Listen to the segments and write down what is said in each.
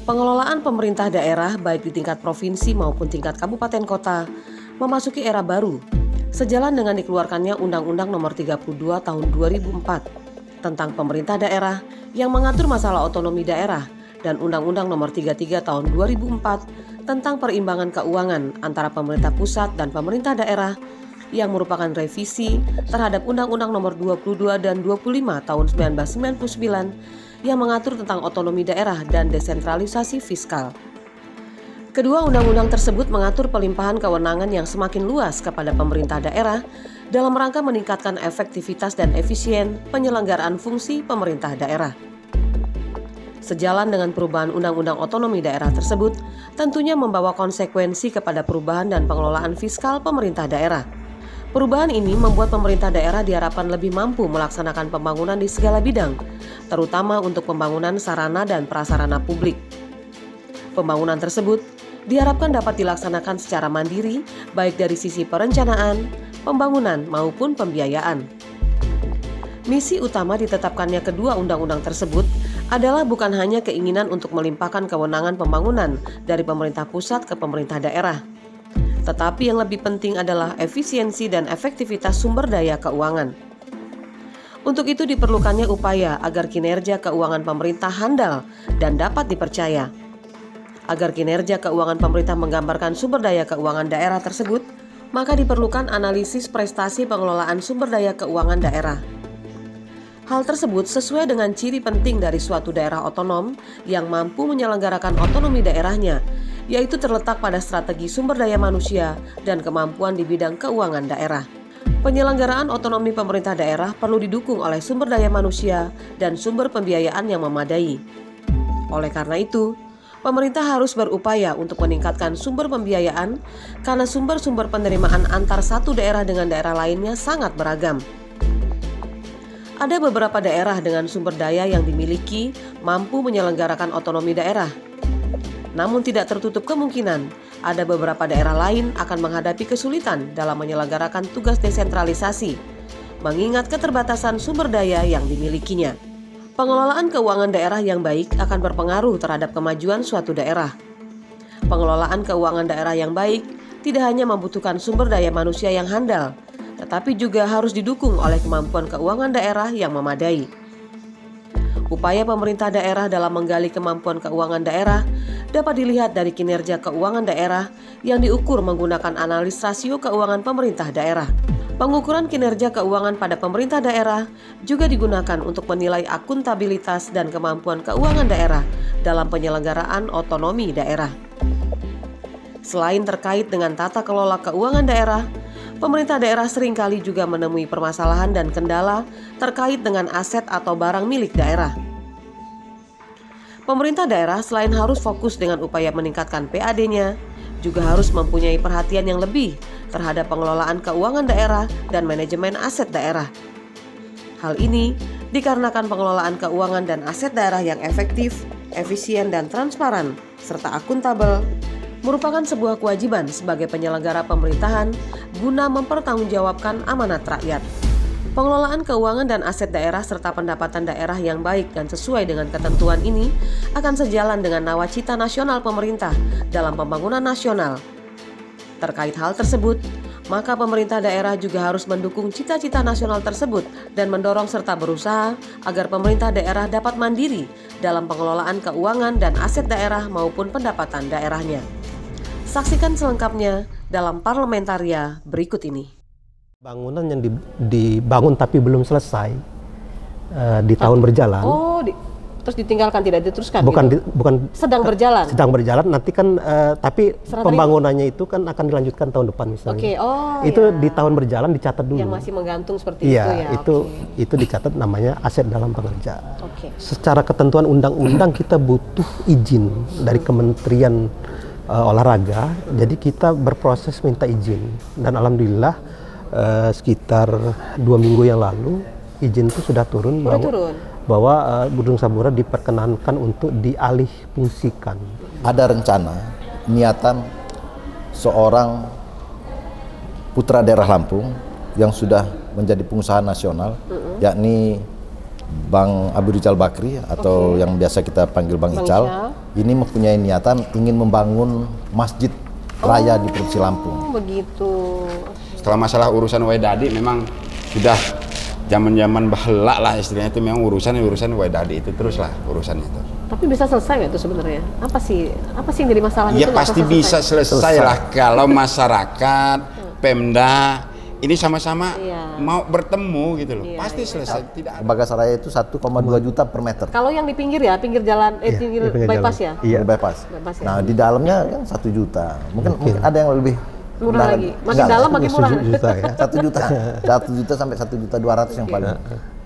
Pengelolaan pemerintah daerah baik di tingkat provinsi maupun tingkat kabupaten kota memasuki era baru sejalan dengan dikeluarkannya Undang-Undang Nomor 32 Tahun 2004 tentang pemerintah daerah yang mengatur masalah otonomi daerah dan Undang-Undang Nomor 33 Tahun 2004 tentang perimbangan keuangan antara pemerintah pusat dan pemerintah daerah yang merupakan revisi terhadap Undang-Undang Nomor 22 dan 25 Tahun 1999 yang mengatur tentang otonomi daerah dan desentralisasi fiskal. Kedua undang-undang tersebut mengatur pelimpahan kewenangan yang semakin luas kepada pemerintah daerah dalam rangka meningkatkan efektivitas dan efisien penyelenggaraan fungsi pemerintah daerah. Sejalan dengan perubahan undang-undang otonomi daerah tersebut, tentunya membawa konsekuensi kepada perubahan dan pengelolaan fiskal pemerintah daerah. Perubahan ini membuat pemerintah daerah diharapkan lebih mampu melaksanakan pembangunan di segala bidang, terutama untuk pembangunan sarana dan prasarana publik. Pembangunan tersebut diharapkan dapat dilaksanakan secara mandiri, baik dari sisi perencanaan, pembangunan, maupun pembiayaan. Misi utama ditetapkannya kedua undang-undang tersebut adalah bukan hanya keinginan untuk melimpahkan kewenangan pembangunan dari pemerintah pusat ke pemerintah daerah, tetapi yang lebih penting adalah efisiensi dan efektivitas sumber daya keuangan. Untuk itu diperlukannya upaya agar kinerja keuangan pemerintah handal dan dapat dipercaya. Agar kinerja keuangan pemerintah menggambarkan sumber daya keuangan daerah tersebut, maka diperlukan analisis prestasi pengelolaan sumber daya keuangan daerah. Hal tersebut sesuai dengan ciri penting dari suatu daerah otonom yang mampu menyelenggarakan otonomi daerahnya, yaitu terletak pada strategi sumber daya manusia dan kemampuan di bidang keuangan daerah. Penyelenggaraan otonomi pemerintah daerah perlu didukung oleh sumber daya manusia dan sumber pembiayaan yang memadai. Oleh karena itu, pemerintah harus berupaya untuk meningkatkan sumber pembiayaan karena sumber-sumber penerimaan antar satu daerah dengan daerah lainnya sangat beragam. Ada beberapa daerah dengan sumber daya yang dimiliki mampu menyelenggarakan otonomi daerah. Namun tidak tertutup kemungkinan ada beberapa daerah lain akan menghadapi kesulitan dalam menyelenggarakan tugas desentralisasi, mengingat keterbatasan sumber daya yang dimilikinya. Pengelolaan keuangan daerah yang baik akan berpengaruh terhadap kemajuan suatu daerah. Pengelolaan keuangan daerah yang baik tidak hanya membutuhkan sumber daya manusia yang handal, tetapi juga harus didukung oleh kemampuan keuangan daerah yang memadai. Upaya pemerintah daerah dalam menggali kemampuan keuangan daerah dapat dilihat dari kinerja keuangan daerah yang diukur menggunakan analis rasio keuangan pemerintah daerah. Pengukuran kinerja keuangan pada pemerintah daerah juga digunakan untuk menilai akuntabilitas dan kemampuan keuangan daerah dalam penyelenggaraan otonomi daerah. Selain terkait dengan tata kelola keuangan daerah, pemerintah daerah seringkali juga menemui permasalahan dan kendala terkait dengan aset atau barang milik daerah. Pemerintah daerah selain harus fokus dengan upaya meningkatkan PAD-nya, juga harus mempunyai perhatian yang lebih terhadap pengelolaan keuangan daerah dan manajemen aset daerah. Hal ini dikarenakan pengelolaan keuangan dan aset daerah yang efektif, efisien, dan transparan, serta akuntabel, merupakan sebuah kewajiban sebagai penyelenggara pemerintahan guna mempertanggungjawabkan amanat rakyat. Pengelolaan keuangan dan aset daerah serta pendapatan daerah yang baik dan sesuai dengan ketentuan ini akan sejalan dengan nawacita nasional pemerintah dalam pembangunan nasional. Terkait hal tersebut, maka pemerintah daerah juga harus mendukung cita-cita nasional tersebut dan mendorong serta berusaha agar pemerintah daerah dapat mandiri dalam pengelolaan keuangan dan aset daerah maupun pendapatan daerahnya. Saksikan selengkapnya dalam Parlementaria berikut ini. Bangunan yang dibangun tapi belum selesai di tahun berjalan. Terus ditinggalkan, tidak diteruskan? Bukan. Sedang berjalan. Sedang berjalan. Nanti kan, tapi pembangunannya itu kan akan dilanjutkan tahun depan misalnya. Itu di tahun berjalan dicatat dulu. Yang masih menggantung seperti itu ya. Itu dicatat namanya aset dalam pengerjaan. Secara ketentuan undang-undang kita butuh izin dari Kementerian Olahraga. Jadi kita berproses minta izin dan alhamdulillah. Sekitar 2 minggu yang lalu izin itu sudah turun bahwa Gedung Sabura diperkenankan untuk dialih fungsikan. Ada rencana niatan seorang putra daerah Lampung yang sudah menjadi pengusaha nasional, yakni Bang Abu Rizal Bakri atau yang biasa kita panggil Bang Ical. ini mempunyai niatan ingin membangun masjid raya di Provinsi Lampung. Begitu. Setelah masalah urusan Waidadi memang sudah zaman-zaman baheula lah istilahnya, itu memang urusan Waidadi itu terus lah urusan itu. Tapi bisa selesai nggak itu sebenarnya? Apa sih yang jadi masalah Ya itu? pasti bisa selesai lah kalau masyarakat, Pemda ini sama-sama mau bertemu gitu loh. Pasti selesai. Tidak ada. Bagas Raya itu 1,2 juta per meter. Kalau yang di pinggir ya, pinggir jalan, pinggir bypass ya? Iya. Bypass. Bypass ya. Nah di dalamnya kan 1 juta. Mungkin ada yang lebih murah lagi. Makin dalam makin murah. 1 juta ya. 1 juta. 1 juta sampai 1.200.000 yang paling.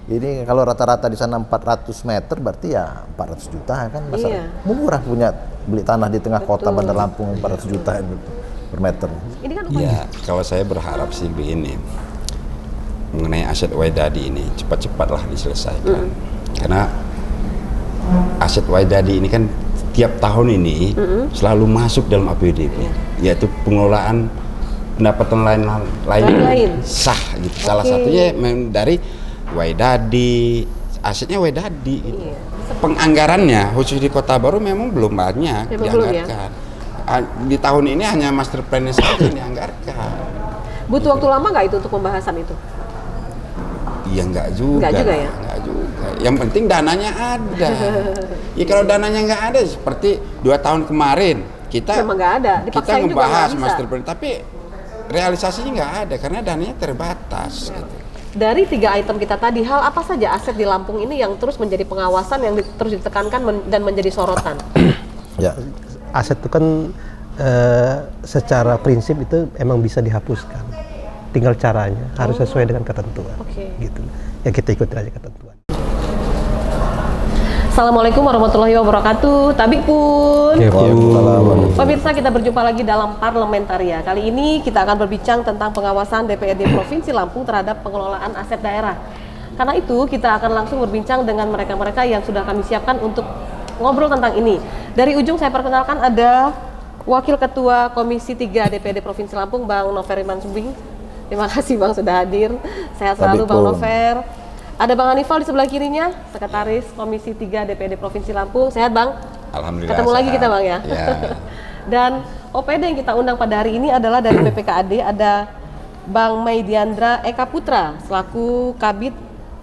Ini kalau rata-rata di sana 400 meter berarti ya 400 juta kan. Murah punya beli tanah di tengah kota Bandar Lampung 400 juta per meter. Ini kan Ya, kalau saya berharap sih begini, mengenai aset Waidadi ini cepat-cepatlah diselesaikan. Karena aset Waidadi ini kan tiap tahun ini selalu masuk dalam APBD, yaitu pengelolaan pendapatan lain sah gitu. Salah satunya dari Waidadi, asetnya Waidadi gitu. Penganggarannya khusus di Kota Baru memang belum banyak dianggarkan. Di tahun ini hanya master plan-nya saja yang dianggarkan. Butuh waktu lama nggak itu untuk pembahasan itu? Iya enggak juga. Enggak juga. Yang penting dananya ada. Ya kalau dananya nggak ada seperti 2 tahun kemarin kita memang nggak ada. Kita ngebahas master plan tapi realisasinya nggak ada karena dananya terbatas. Gitu. Dari 3 item kita tadi, hal apa saja aset di Lampung ini yang terus menjadi pengawasan yang terus ditekankan dan menjadi sorotan? Ya, aset itu kan secara prinsip itu emang bisa dihapuskan. Tinggal caranya harus sesuai dengan ketentuan. Gitu. Ya kita ikuti aja ketentuan. Assalamualaikum warahmatullahi wabarakatuh. Tabik pun. Pemirsa, kita berjumpa lagi dalam Parlementaria. Kali ini kita akan berbincang tentang pengawasan DPRD Provinsi Lampung terhadap pengelolaan aset daerah. Karena itu kita akan langsung berbincang dengan mereka-mereka yang sudah kami siapkan untuk ngobrol tentang ini. Dari ujung saya perkenalkan ada Wakil Ketua Komisi 3 DPRD Provinsi Lampung, Bang Nover Iman Sumbing. Terima kasih Bang sudah hadir. Sehat selalu Bang Nover. Ada Bang Hanifal di sebelah kirinya, Sekretaris Komisi 3 DPRD Provinsi Lampung. Sehat Bang? Alhamdulillah. Ketemu lagi kita Bang ya. Dan OPD yang kita undang pada hari ini adalah dari BPKAD, ada Bang Maidiandra Eka Putra selaku Kabid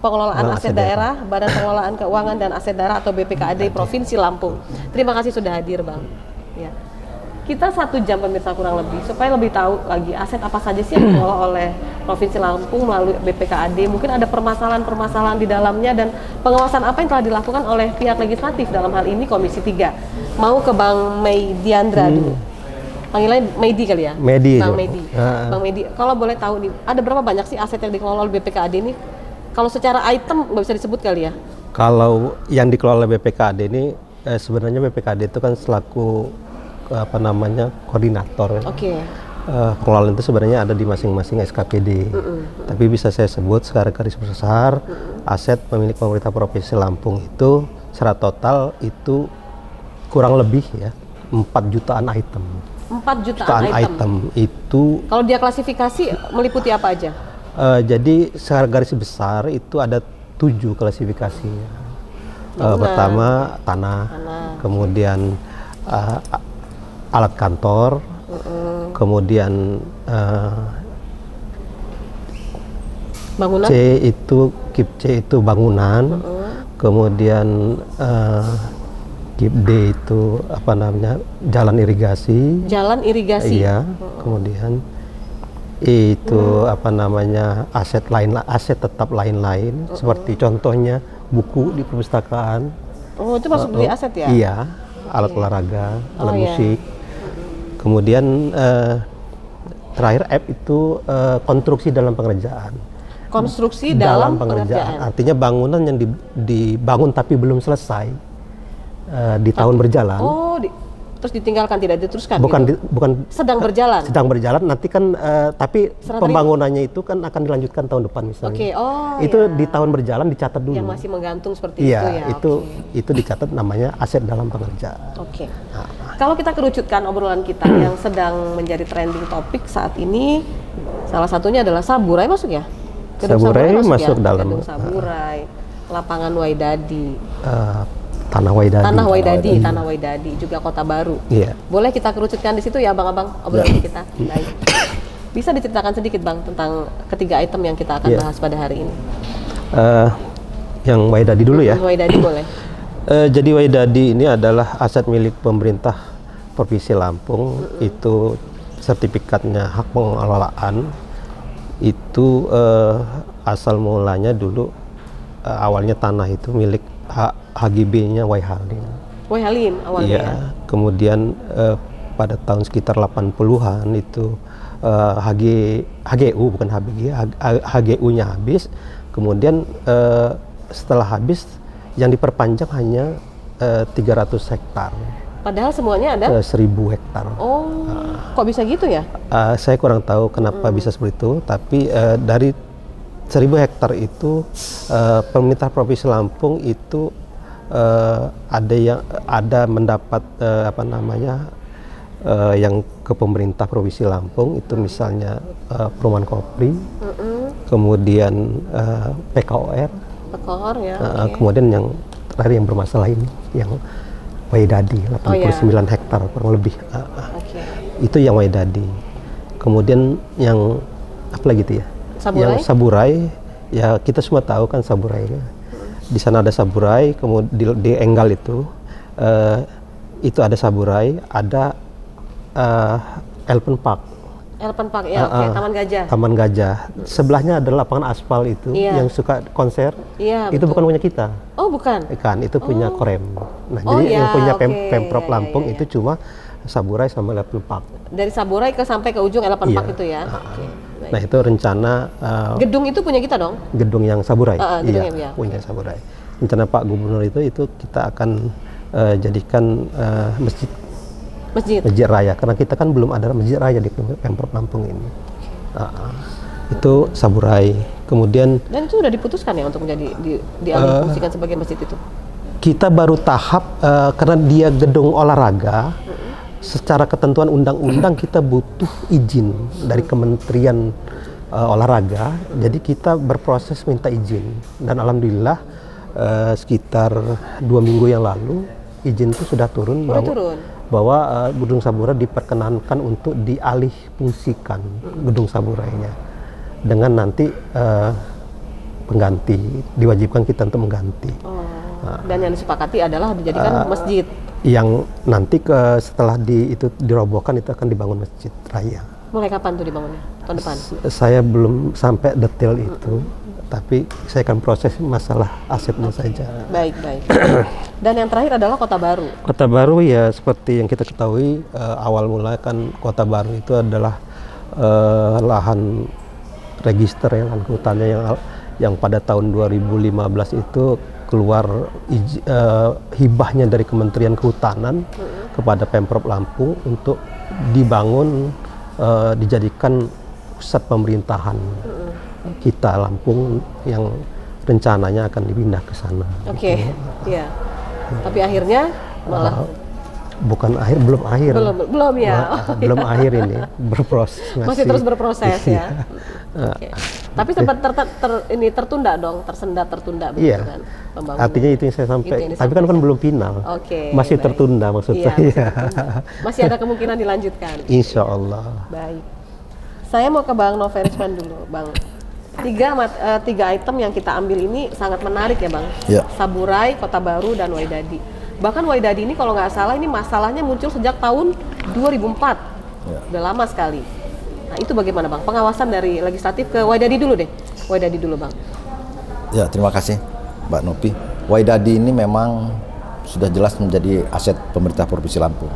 Pengelolaan Aset Daerah, Badan Pengelolaan Keuangan dan Aset Daerah atau BPKAD Provinsi Lampung. Terima kasih sudah hadir Bang. Ya. Kita 1 jam pemirsa kurang lebih supaya lebih tahu lagi aset apa saja sih yang dikelola oleh Provinsi Lampung melalui BPKAD. Mungkin ada permasalahan-permasalahan di dalamnya dan pengawasan apa yang telah dilakukan oleh pihak legislatif dalam hal ini Komisi 3. Mau ke Bang Maidiandra dulu. Panggilannya Meidi kali ya? Bang Meidi. Bang Meidi, kalau boleh tahu nih, ada berapa banyak sih aset yang dikelola oleh BPKAD ini? Kalau secara item nggak bisa disebut kali ya? Kalau yang dikelola oleh BPKAD ini sebenarnya BPKAD itu kan selaku koordinator. Pengelolaan itu sebenarnya ada di masing-masing SKPD. Tapi bisa saya sebut secara garis besar aset pemilik pemerintah Provinsi Lampung itu secara total itu kurang lebih ya 4 jutaan item. 4 jutaan item itu. Kalau dia klasifikasi meliputi apa aja? Jadi secara garis besar itu ada 7 klasifikasinya. Pertama tanah, kemudian alat kantor, kemudian bangunan. Kip C itu bangunan, kemudian kip D itu jalan irigasi. Jalan irigasi. Iya, kemudian itu aset tetap lain-lain seperti contohnya buku di perpustakaan. Oh, itu masuk di aset ya? Iya, alat olahraga, alat musik. Kemudian terakhir F itu konstruksi dalam pengerjaan. Konstruksi dalam pengerjaan. Artinya bangunan yang dibangun tapi belum selesai di tahun berjalan. Oh, terus ditinggalkan, tidak diteruskan? Bukan sedang berjalan. Sedang berjalan. Nanti kan tapi pembangunannya itu kan akan dilanjutkan tahun depan misalnya. Itu di tahun berjalan dicatat dulu. Yang masih menggantung seperti itu ya. Itu dicatat namanya aset dalam pengerjaan. Kalau kita kerucutkan obrolan kita yang sedang menjadi trending topik saat ini, salah satunya adalah Saburai masuk ya? Saburai masuk dalam. Gedung Saburai, lapangan Waidadi. Tanah Waidadi. Tanah Waidadi juga Kota Baru. Iya. Boleh kita kerucutkan di situ ya abang-abang obrolan kita. Baik. Bisa diceritakan sedikit bang tentang ketiga item yang kita akan bahas pada hari ini. Yang Waidadi dulu ya. Waidadi boleh. Jadi Waidadi ini adalah aset milik pemerintah Provinsi Lampung. Itu sertifikatnya hak pengelolaan. Itu asal mulanya dulu awalnya tanah itu milik HGB-nya Wai Halim. Wai Halim awalnya. Iya. Kemudian pada tahun sekitar 80-an itu HGU bukan HBG, HGU-nya habis. Kemudian setelah habis yang diperpanjang hanya 300 hektar. Padahal semuanya ada 1000 hektar. Oh, kok bisa gitu ya? Saya kurang tahu kenapa bisa seperti itu, tapi dari 1000 hektar itu pemerintah Provinsi Lampung itu ada mendapat yang ke pemerintah Provinsi Lampung itu misalnya Perumahan Kopri, kemudian PKOR, ya. kemudian yang terakhir yang bermasalah ini yang Waidadi 89 hektar kurang lebih. Itu yang Waidadi. Kemudian yang apa lagi itu ya? Saburai? Yang Saburai, ya kita semua tahu kan Saburai. Di sana ada Saburai, kemudian di Enggal itu ada Saburai, ada Elephant Park. Elephant Park ya, Taman Gajah. Taman Gajah. Sebelahnya ada lapangan aspal itu yang suka konser. Iya, itu betul. bukan punya kita. Oh, bukan. Kan itu punya Korem. Nah, jadi yang punya Pemprov Lampung itu cuma Saburai sama Elephant Park. Dari Saburai sampai ke ujung Elephant Park itu ya. Nah, itu rencana gedung itu punya kita dong? Gedung yang Saburai. Iya, punya Saburai. Rencana Pak Gubernur itu kita akan jadikan masjid raya, karena kita kan belum ada masjid raya di Pemprov Lampung ini. Itu Saburai. Kemudian dan itu sudah diputuskan ya untuk menjadi dialih fungsikan sebagai masjid itu. Kita baru tahap karena dia gedung olahraga. Secara ketentuan undang-undang kita butuh izin dari Kementerian Olahraga. Jadi kita berproses minta izin, dan alhamdulillah sekitar 2 minggu yang lalu izin itu sudah turun. Bahwa Gedung Saburai diperkenankan untuk dialih fungsikan Gedung Saburainya dengan nanti pengganti, diwajibkan kita untuk mengganti. Dan yang disepakati adalah dijadikan masjid. Yang nanti setelah itu dirobohkan itu akan dibangun masjid raya. Mulai kapan tuh dibangunnya? Tahun depan? Saya belum sampai detail itu, tapi saya akan proses masalah asetnya saja. Baik. Dan yang terakhir adalah Kota Baru. Kota Baru ya seperti yang kita ketahui, awal mula kan Kota Baru itu adalah lahan register ya, lahan kehutannya yang pada tahun 2015 itu keluar hibahnya dari Kementerian Kehutanan kepada Pemprov Lampung untuk dibangun, dijadikan pusat pemerintahan kita Lampung yang rencananya akan dipindah ke sana. Iya. Tapi akhirnya malah belum akhir. Belum ya. Belum akhir ini, berproses. Masih terus berproses ya. Tapi sempat tertunda dong, tertunda begitu kan pembangunan. Artinya itu yang saya sampaikan. Tapi kan belum final. Masih tertunda maksud saya. Masih ada kemungkinan dilanjutkan. Insya Allah. Baik. Saya mau ke Bang Noverisman dulu, Bang. Tiga item yang kita ambil ini sangat menarik ya, Bang. Saburai, Kota Baru, dan Waidadi. Bahkan Waidadi ini kalau nggak salah ini masalahnya muncul sejak tahun 2004. Udah lama sekali. Nah, itu bagaimana, Bang? Pengawasan dari legislatif ke Waidadi dulu deh. Waidadi dulu, Bang. Ya, terima kasih, Mbak Nopi. Waidadi ini memang sudah jelas menjadi aset pemerintah Provinsi Lampung.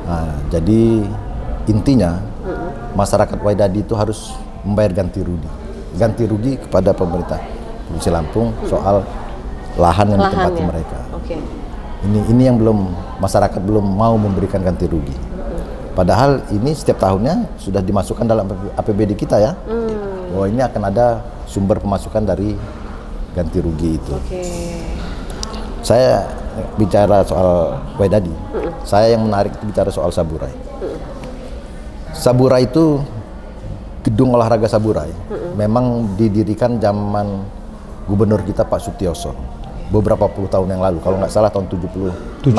Nah, jadi intinya masyarakat Waidadi itu harus membayar ganti rugi kepada pemerintah Provinsi Lampung soal lahan yang ditempati mereka. Ini yang masyarakat belum mau memberikan ganti rugi. Padahal ini setiap tahunnya sudah dimasukkan dalam APBD kita ya. Bahwa ini akan ada sumber pemasukan dari ganti rugi itu. Saya bicara soal Waidadi. Saya yang menarik itu bicara soal Saburai. Saburai itu gedung olahraga Saburai. Memang didirikan zaman gubernur kita Pak Sutioso. beberapa puluh tahun yang lalu, kalau nggak salah tahun 76.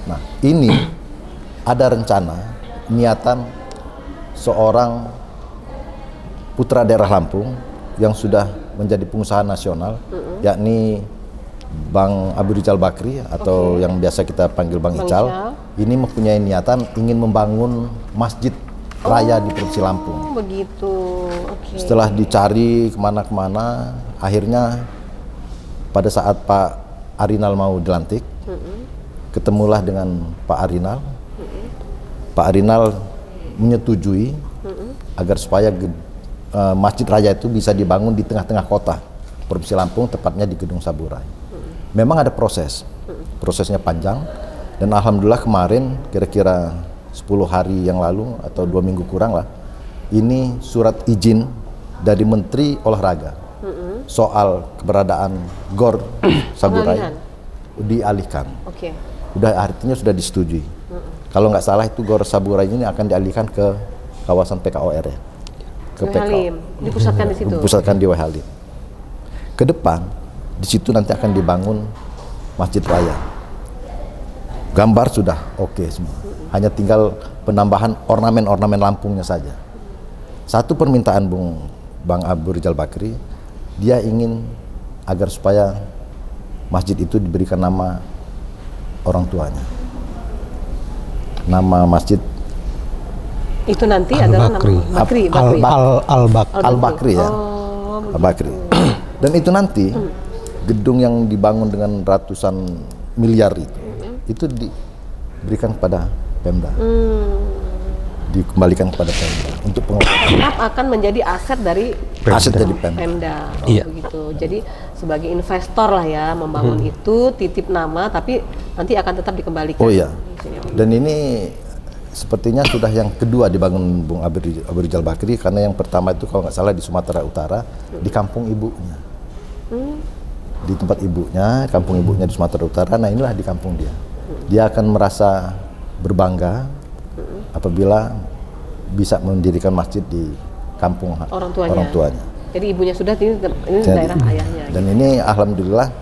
Nah, ini ada rencana, niatan seorang putra daerah Lampung yang sudah menjadi pengusaha nasional, yakni Bang Abu Rizal Bakri atau yang biasa kita panggil Bang Ical. Ini mempunyai niatan ingin membangun masjid raya di Provinsi Lampung. Begitu. Setelah dicari kemana-kemana, akhirnya pada saat Pak Arinal mau dilantik, ketemulah dengan Pak Arinal. Pak Arinal menyetujui agar supaya masjid raya itu bisa dibangun di tengah-tengah kota Provinsi Lampung, tepatnya di Gedung Saburai. Memang ada prosesnya panjang, dan alhamdulillah kemarin kira-kira 10 hari yang lalu atau 2 minggu kurang lah, ini surat izin dari Menteri Olahraga soal keberadaan GOR Saburai dialihkan. Udah, artinya sudah disetujui. Kalau nggak salah itu GOR Saburai ini akan dialihkan ke kawasan PKOR ya. Ke Halim, dipusatkan di situ. Dipusatkan di Halim. Ke depan di situ nanti akan dibangun masjid raya. Gambar sudah oke semua. Hanya tinggal penambahan ornamen-ornamen Lampungnya saja. Satu permintaan Bang Abu Rizal Bakri, dia ingin agar supaya masjid itu diberikan nama orang tuanya. Nama masjid itu nanti adalah nama Bakri. Al-Bakri ya. Al-Bakri. Dan itu nanti gedung yang dibangun dengan ratusan miliar itu diberikan kepada Pemda. Dikembalikan kepada Pemda untuk pengelolaan. Tetap akan menjadi aset dari Pemda. Begitu. Jadi sebagai investor lah ya membangun itu, titip nama, tapi nanti akan tetap dikembalikan. Oh iya. Dan ini sepertinya sudah yang kedua dibangun Bung Abu Rizal Bakri, karena yang pertama itu kalau nggak salah di Sumatera Utara, di kampung ibunya. Di tempat ibunya, kampung ibunya di Sumatera Utara. Nah, inilah di kampung dia. Dia akan merasa berbangga apabila bisa mendirikan masjid di kampung orang tuanya. Jadi ibunya sudah, ini daerah ayahnya. Dan ini alhamdulillah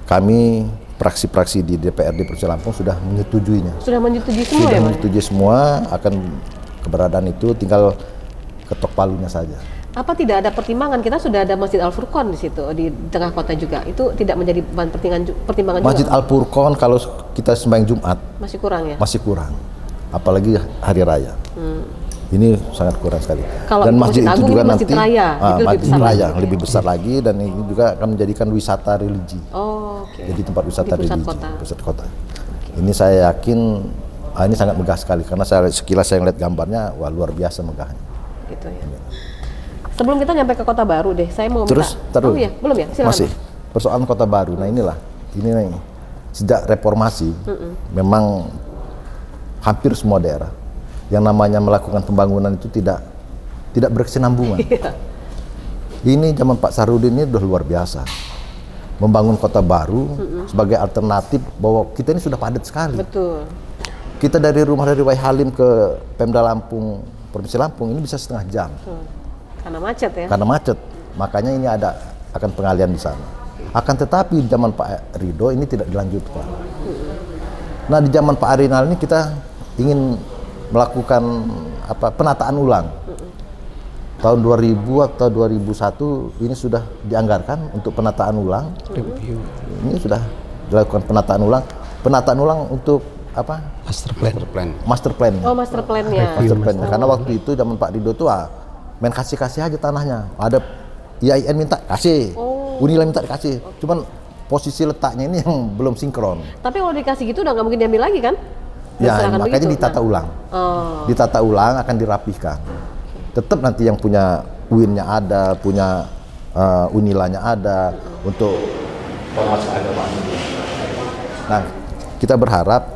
kami praksi-praksi di DPRD Provinsi Lampung sudah menyetujuinya. Sudah menyetujui semua sudah ya, menyetujui semua akan keberadaan itu, tinggal ketok palunya saja. Apa tidak ada pertimbangan? Kita sudah ada Masjid Al-Furqon di situ, di tengah kota juga. Itu tidak menjadi pertimbangan Masjid juga? Al-Furqon kalau kita sembahyang Jumat masih kurang ya? Masih kurang. Apalagi hari raya. Ini sangat kurang sekali. Kalau dan masjid itu juga Masjid nanti Raya, masjid raya lebih besar lagi, dan ini juga akan menjadikan wisata religi. Jadi tempat wisata religi, pusat kota. Ini saya yakin ini sangat megah sekali, karena sekilas saya lihat gambarnya, wah luar biasa megahnya. Gitu ya. Sebelum kita nyampe ke Kota Baru deh, saya mau terus minta. Ya, belum ya? Silakan. Masih persoalan Kota Baru. Nah ini nih, sejak reformasi memang hampir semua daerah yang namanya melakukan pembangunan itu tidak berkesinambungan. Ini zaman Pak Sarudin ini udah luar biasa. Membangun Kota Baru sebagai alternatif, bahwa kita ini sudah padat sekali. Betul. Kita dari Halim ke Pemda Lampung, Provinsi Lampung ini bisa setengah jam. Karena macet ya? Karena macet. Makanya ini akan pengalian di sana. Akan tetapi di zaman Pak Ridho ini tidak dilanjutkan. Nah, di zaman Pak Arinal ini kita ingin melakukan penataan ulang. Tahun 2000 atau 2001 ini sudah dianggarkan untuk penataan ulang. Ini sudah dilakukan penataan ulang. Penataan ulang untuk apa? Master plan. Oh, master plan-nya. Master plan-nya. Karena waktu itu zaman Pak Ridho tuh main kasih aja tanahnya. Ada IAIN minta kasih, Unila minta dikasih. Cuman posisi letaknya ini yang belum sinkron. Tapi kalau dikasih gitu udah nggak mungkin diambil lagi kan? Ya, makanya ditata ulang. Ditata ulang, akan dirapihkan. Tetap nanti yang punya UIN-nya ada, punya Unilanya ada untuk ormas keagamaan. Nah, kita berharap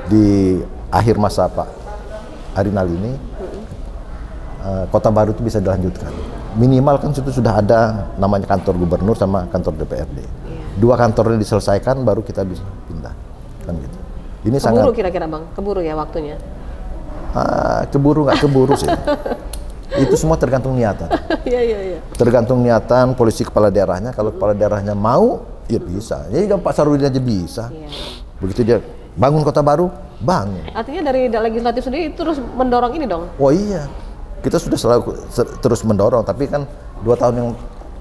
di akhir masa Pak Arinal ini Kota Baru itu bisa dilanjutkan. Minimal kan situ sudah ada namanya kantor gubernur sama kantor DPRD. Dua kantornya diselesaikan baru kita bisa pindah. Kan gitu. Ini keburu kira-kira Bang, keburu ya waktunya? Keburu nggak keburu sih. Itu semua tergantung niatan. Iya. Tergantung niatan polisi kepala daerahnya. Kalau kepala daerahnya mau, ya bisa. Jadi Pak Sarudin aja bisa. Iya. Begitu dia bangun kota baru, bangun. Artinya dari legislatif sendiri terus mendorong ini dong? Oh iya, kita sudah selalu terus mendorong. Tapi kan 2 tahun yang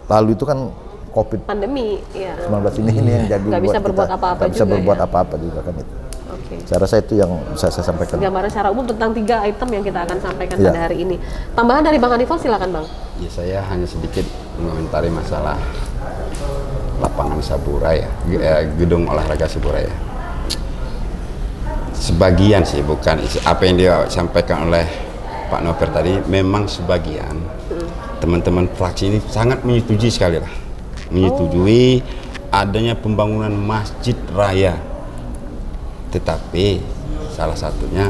lalu itu kan COVID Pandemi, iya. 19 ini yang jadi Nggak bisa berbuat apa-apa nggak bisa juga berbuat ya? apa-apa juga kan itu. Oke. Saya rasa itu yang saya sampaikan. Gambaran secara umum tentang 3 item yang kita akan sampaikan Iya. pada hari ini. Tambahan dari Bang Hanifal, silakan Bang. Ya, saya hanya sedikit mengomentari masalah lapangan Saburai ya, gedung olahraga Saburai ya. Sebagian sih, bukan apa yang dia sampaikan oleh Pak Nover tadi, memang sebagian teman-teman fraksi ini sangat menyetujui sekali lah, menyetujui adanya pembangunan masjid raya. Tetapi salah satunya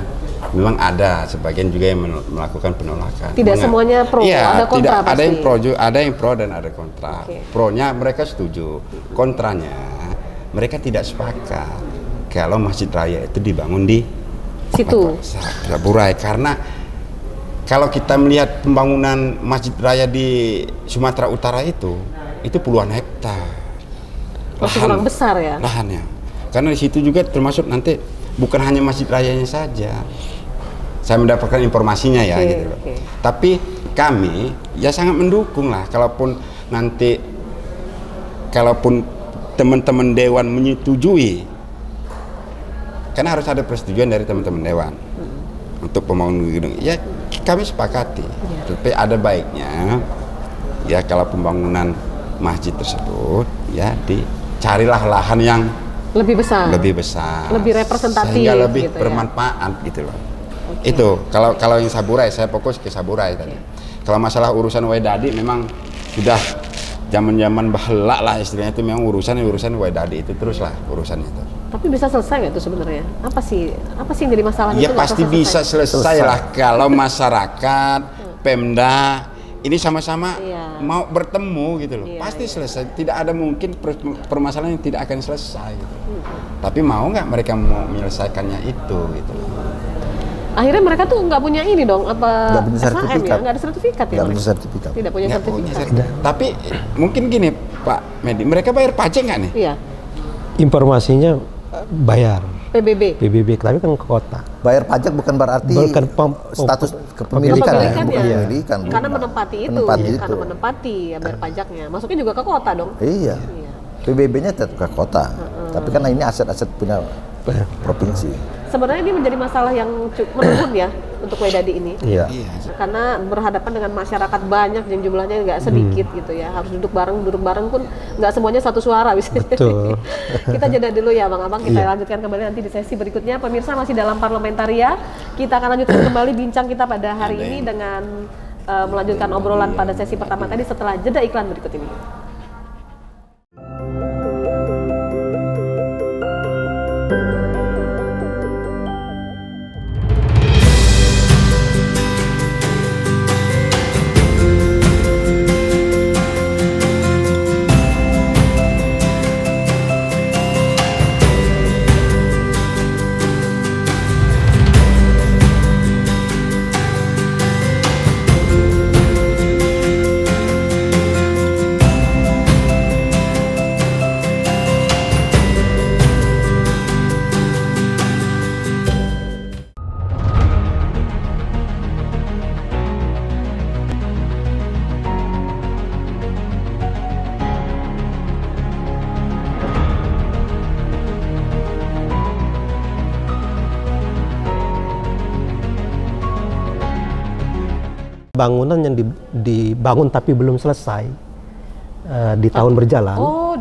memang ada sebagian juga yang melakukan penolakan. Tidak semuanya pro, ya, ada kontra tidak, ada yang pasti. ada yang pro dan ada kontra. Oke. Pronya mereka setuju, kontranya mereka tidak sepakat kalau masjid raya itu dibangun di Situ. Saburai, karena kalau kita melihat pembangunan masjid raya di Sumatera Utara itu puluhan hektar. Masih kurang besar ya? Lahannya. Karena di situ juga termasuk nanti bukan hanya masjid rayanya saja. Saya mendapatkan informasinya ya, Oke, gitu. oke. Tapi kami ya sangat mendukung lah, kalaupun teman-teman dewan menyetujui, karena harus ada persetujuan dari teman-teman dewan untuk pembangunan gedung. Ya kami sepakati, tapi ada baiknya ya kalau pembangunan masjid tersebut ya dicarilah lahan yang Lebih besar. Lebih representatif sehingga lebih gitu ya. bermanfaat gitu loh. Itu kalau yang Saburai, saya fokus ke Saburai tadi. Kalau masalah urusan Wedadi memang sudah zaman-zaman bahala lah istilahnya, itu memang urusan Wedadi itu terus lah urusan itu. Tapi bisa selesai nggak itu sebenarnya? Apa sih yang jadi masalahnya? Ya itu nggak pasti bisa selesai lah kalau masyarakat, Pemda ini sama-sama Iya. mau bertemu gitu loh. Iya, Pasti iya. selesai. Tidak ada mungkin permasalahan yang tidak akan selesai gitu. Tapi mau nggak mereka mau menyelesaikannya itu gitu loh. Akhirnya mereka tuh nggak punya ini dong, apa Nggak punya SHM sertifikat. ya? Nggak ada sertifikat ya? Nggak punya mereka? sertifikat. Tidak punya Nggak punya sertifikat. sertifikat. Tapi mungkin gini Pak Medi, mereka bayar pajak nggak nih? Iya. Informasinya bayar PBB. PBB, tapi kan ke kota. Bayar pajak bukan berarti Bukan status kepemilikan ya, Kepemilikan bukan ya. pemilikan. Karena bukan. menempati itu, Menempati itu. karena menempati ya bayar pajaknya. Masuknya juga ke kota dong. Iya. Iya. PBB-nya tetap ke kota. Tapi kan ini aset-aset punya provinsi. Sebenarnya ini menjadi masalah yang menurun ya untuk Wedadi ini. Iya. Karena berhadapan dengan masyarakat banyak yang jumlahnya nggak sedikit gitu ya, harus duduk bareng pun nggak semuanya satu suara bisa. Betul. Kita jeda dulu ya Bang Abang, kita Iya. lanjutkan kembali nanti di sesi berikutnya. Pemirsa masih dalam Parlamentaria, kita akan lanjutkan kembali bincang kita pada hari ini dengan melanjutkan obrolan pada sesi pertama tadi setelah jeda iklan berikut ini. Bangunan yang dibangun tapi belum selesai di tahun berjalan. Oh,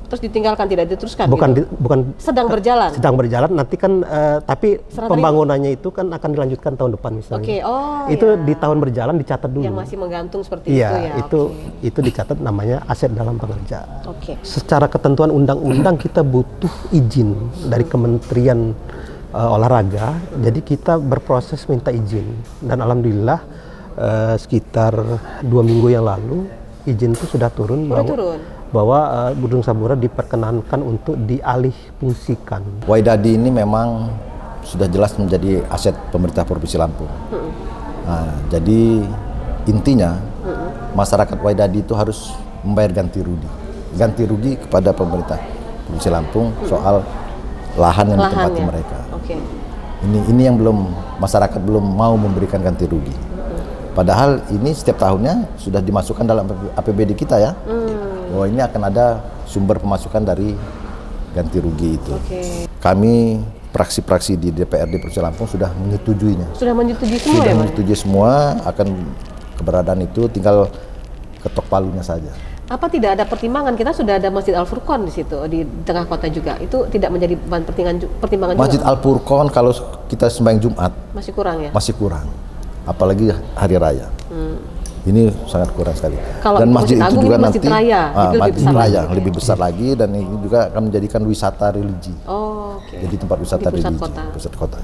terus ditinggalkan, tidak diteruskan? Bukan gitu? bukan Sedang berjalan? sedang berjalan, nanti kan tapi Serah pembangunannya itu kan akan dilanjutkan tahun depan misalnya. Oke, oh itu ya. di tahun berjalan dicatat dulu. Yang masih menggantung seperti Iya, itu ya? itu dicatat namanya aset dalam pengerjaan. Oke. Secara ketentuan undang-undang kita butuh izin dari Kementerian Olahraga, jadi kita berproses minta izin dan alhamdulillah sekitar 2 minggu yang lalu izin itu sudah turun bahwa Gedung Saburai diperkenankan untuk dialih fungsikan. Wedadi ini memang sudah jelas menjadi aset pemerintah Provinsi Lampung. Nah, jadi intinya masyarakat Wydadi itu harus membayar ganti rugi kepada pemerintah Provinsi Lampung soal lahan yang ditempati mereka. Ini yang masyarakat belum mau memberikan ganti rugi. Padahal ini setiap tahunnya sudah dimasukkan dalam APBD kita ya. Oh, ini akan ada sumber pemasukan dari ganti rugi itu. Kami praksi-praksi di DPRD Provinsi Lampung sudah menyetujuinya. Sudah menyetujui semua sudah ya, menyetujui semua akan keberadaan itu, tinggal ketok palunya saja. Apa tidak ada pertimbangan? Kita sudah ada Masjid Al Furqon di situ di tengah kota juga. Itu tidak menjadi bahan pertimbangan juga. Masjid Al Furqon kalau kita sembahyang Jumat masih kurang ya? Masih kurang. Apalagi hari raya. Ini sangat kurang sekali. Kalau dan masjid itu juga masjid nanti raya, masjid raya lebih besar lagi, dan ini juga akan menjadikan wisata religi. Jadi tempat wisata religi pusat kota.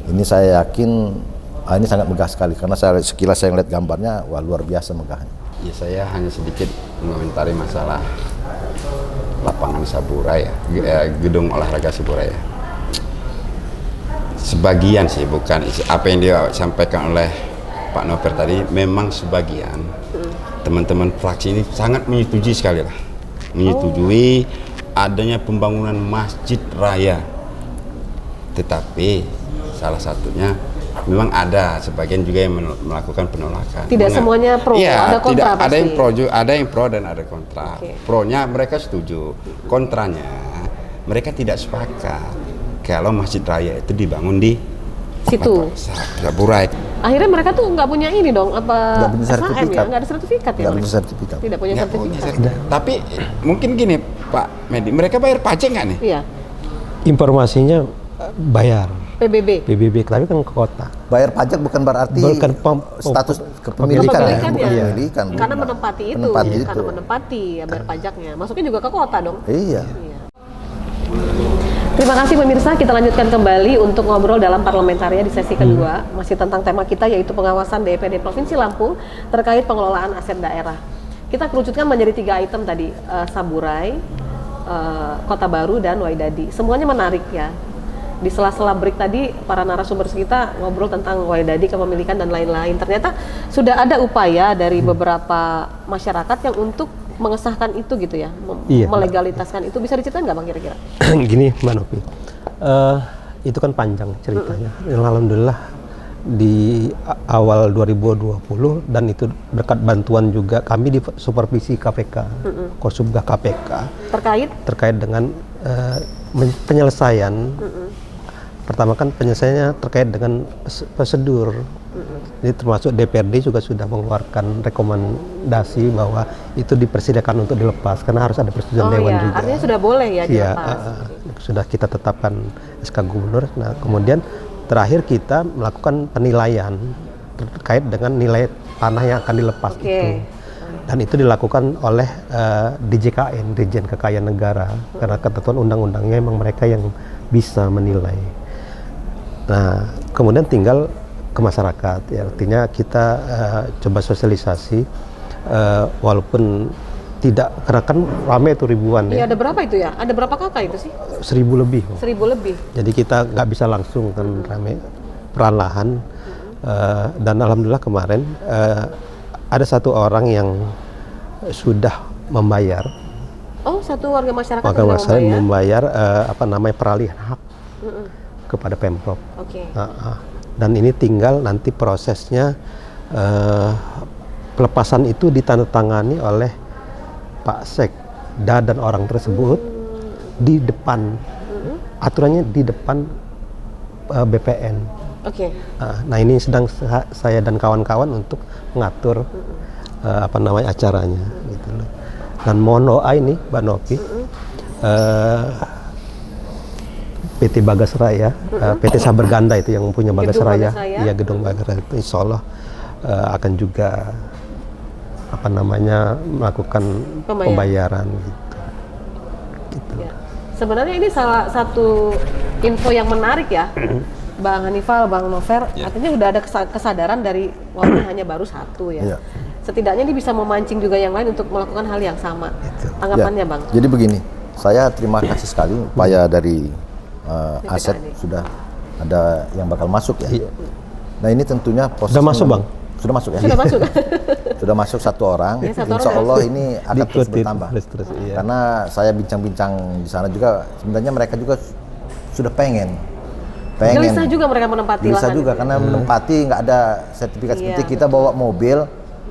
Ini saya yakin ini sangat megah sekali karena sekilas saya lihat gambarnya, wah luar biasa megahnya. Ya, saya hanya sedikit mengomentari masalah lapangan Saburaya, gedung olahraga Saburaya. Sebagian sih, bukan apa yang dia sampaikan oleh Pak Nover tadi, memang sebagian teman-teman fraksi ini sangat menyetujui sekali lah, menyetujui adanya pembangunan masjid raya. Tetapi salah satunya memang ada sebagian juga yang melakukan penolakan. Tidak semuanya pro, ya, ada kontra pasti. Ada yang pro dan ada kontra. Pro-nya mereka setuju, kontranya mereka tidak sepakat kalau masjid raya itu dibangun di situ. Saburai. Akhirnya mereka tuh nggak punya ini dong, apa nggak punya sertifikat. Ya? Nggak ada sertifikat ya? Nggak punya sertifikat. Tidak punya sertifikat. Tapi mungkin gini Pak Medi, mereka bayar pajak nggak nih? Iya. Informasinya bayar. PBB, tapi kan ke kota. Bayar pajak bukan berarti status kepemilikan ya, bukan kepemilikan. Karena menempati itu, karena menempati ya bayar pajaknya. Masuknya juga ke kota dong. Iya. Terima kasih pemirsa, kita lanjutkan kembali untuk ngobrol dalam Parlementaria di sesi kedua, masih tentang tema kita yaitu pengawasan DPD Provinsi Lampung terkait pengelolaan aset daerah. Kita kerucutkan menjadi 3 item tadi, Saburai, Kota Baru, dan Wydadi. Semuanya menarik ya. Di sela-sela break tadi, para narasumber kita ngobrol tentang Wydadi, kepemilikan, dan lain-lain. Ternyata sudah ada upaya dari beberapa masyarakat yang untuk mengesahkan itu gitu ya, melegalitaskan itu. Bisa diceritain nggak Bang kira-kira? Gini Mbak Novi, itu kan panjang ceritanya. Alhamdulillah di awal 2020 dan itu berkat bantuan juga kami di supervisi KPK, Korsubga KPK terkait dengan penyelesaian. Pertama kan penyelesaiannya terkait dengan prosedur. Jadi termasuk DPRD juga sudah mengeluarkan rekomendasi bahwa itu dipersilakan untuk dilepas karena harus ada persetujuan Dewan juga. Artinya sudah boleh ya dilepas. Sudah kita tetapkan SK Gubernur. Nah kemudian terakhir kita melakukan penilaian terkait dengan nilai tanah yang akan dilepas itu. Dan itu dilakukan oleh DJKN, Dirjen Kekayaan Negara, karena ketentuan undang-undangnya memang mereka yang bisa menilai. Nah, kemudian tinggal ke masyarakat, ya, artinya kita coba sosialisasi, walaupun tidak, karena kan ramai itu ribuan ya. Ada berapa itu ya? Ada berapa kakak itu sih? 1000 lebih. 1000 lebih. Jadi kita nggak bisa langsung kan ramai, perlahan. Dan alhamdulillah kemarin ada satu orang yang sudah membayar. Oh, satu warga masyarakat membayar peralihan hak kepada Pemprov. Dan ini tinggal nanti prosesnya, pelepasan itu ditandatangani oleh Pak Sekda dan orang tersebut di depan, aturannya di depan BPN. Nah ini sedang saya dan kawan-kawan untuk mengatur acaranya gitu loh. Dan mohon doa ini Mbak Novi, PT Bagas Raya, PT Saberganda itu yang punya Bagas Raya, ya gedung Bagas Raya itu insya Allah akan juga melakukan pembayaran gitu. Ya. Sebenarnya ini salah satu info yang menarik ya, Bang Hanifal, Bang Nover. Artinya udah ada kesadaran dari walaupun hanya baru satu ya. Setidaknya ini bisa memancing juga yang lain untuk melakukan hal yang sama. Tanggapannya Bang? Jadi begini, saya terima kasih sekali upaya dari aset sudah ada yang bakal masuk ya. Nah ini tentunya proses sudah masuk Bang? Sudah masuk ya? Sudah masuk. Sudah masuk 1 orang. Ya, 1 Insya orang Allah ini akan terus Diikutin bertambah. terus, iya. Karena saya bincang-bincang di sana juga, sebenarnya mereka juga sudah pengen. Gelisah juga mereka menempati Gelisah lahan juga itu. karena menempati nggak ada sertifikat seperti Iya, kita bawa mobil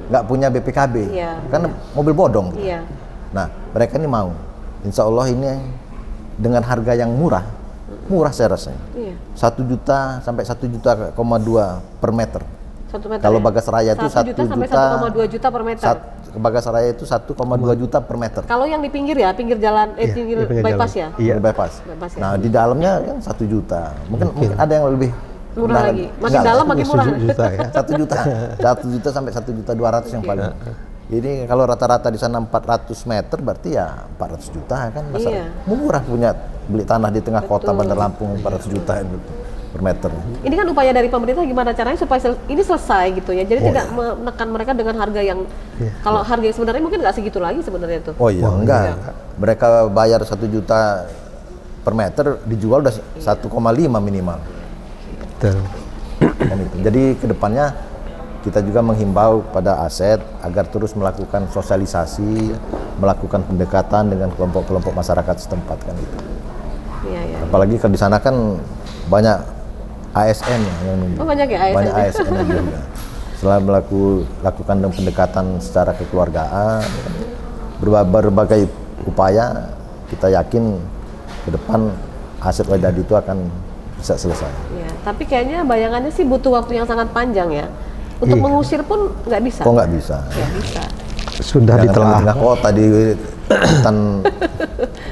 nggak punya BPKB, Iya. kan mobil bodong. Iya. Nah mereka ini mau, Insya Allah ini dengan harga yang murah saya rasanya. Iya. 1 juta sampai 1,2 juta per meter. 1 meter. Kalau ya? Bagas Raya itu 1 juta sampai 1,2 juta per meter. Bagas Raya itu 1,2 juta per meter. Kalau yang di pinggir ya, pinggir jalan, pinggir di pinggir bypass jalan. ya. Iya. Bypass. Bypass ya. Nah di dalamnya kan 1 juta. Mungkin ada yang lebih Murah lagi. Makin Enggak lah, dalam makin murah. 1 juta ya. 1 juta, 1 juta sampai 1,2 juta yang paling. Jadi kalau rata-rata di sana 400 meter berarti ya 400 juta kan. Iya. Murah punya beli tanah di tengah kota Bandar Lampung 400 juta itu per meter. Ini kan upaya dari pemerintah gimana caranya supaya ini selesai gitu ya. Jadi tidak menekan mereka dengan harga yang kalau harga yang sebenarnya mungkin nggak segitu lagi sebenarnya itu. Oh iya, enggak. Mereka bayar 1 juta per meter dijual udah 1,5 minimal. Betul. Kan itu. Jadi kedepannya kita juga menghimbau pada Aset agar terus melakukan sosialisasi, melakukan pendekatan dengan kelompok-kelompok masyarakat setempat kan itu. Iya, iya. Apalagi kalau di sana kan banyak ASN yang nunggu. Oh, banyak ya ASN? Banyak ASN yang juga. Setelah melakukan pendekatan secara kekeluargaan, berbagai upaya, kita yakin ke depan Aset Wadadi itu akan bisa selesai. Ya, tapi kayaknya bayangannya sih butuh waktu yang sangat panjang ya. Untuk mengusir pun nggak bisa. Kok nggak bisa? Nggak bisa. Sudah Jangan di ditelah. tengah kota di hutan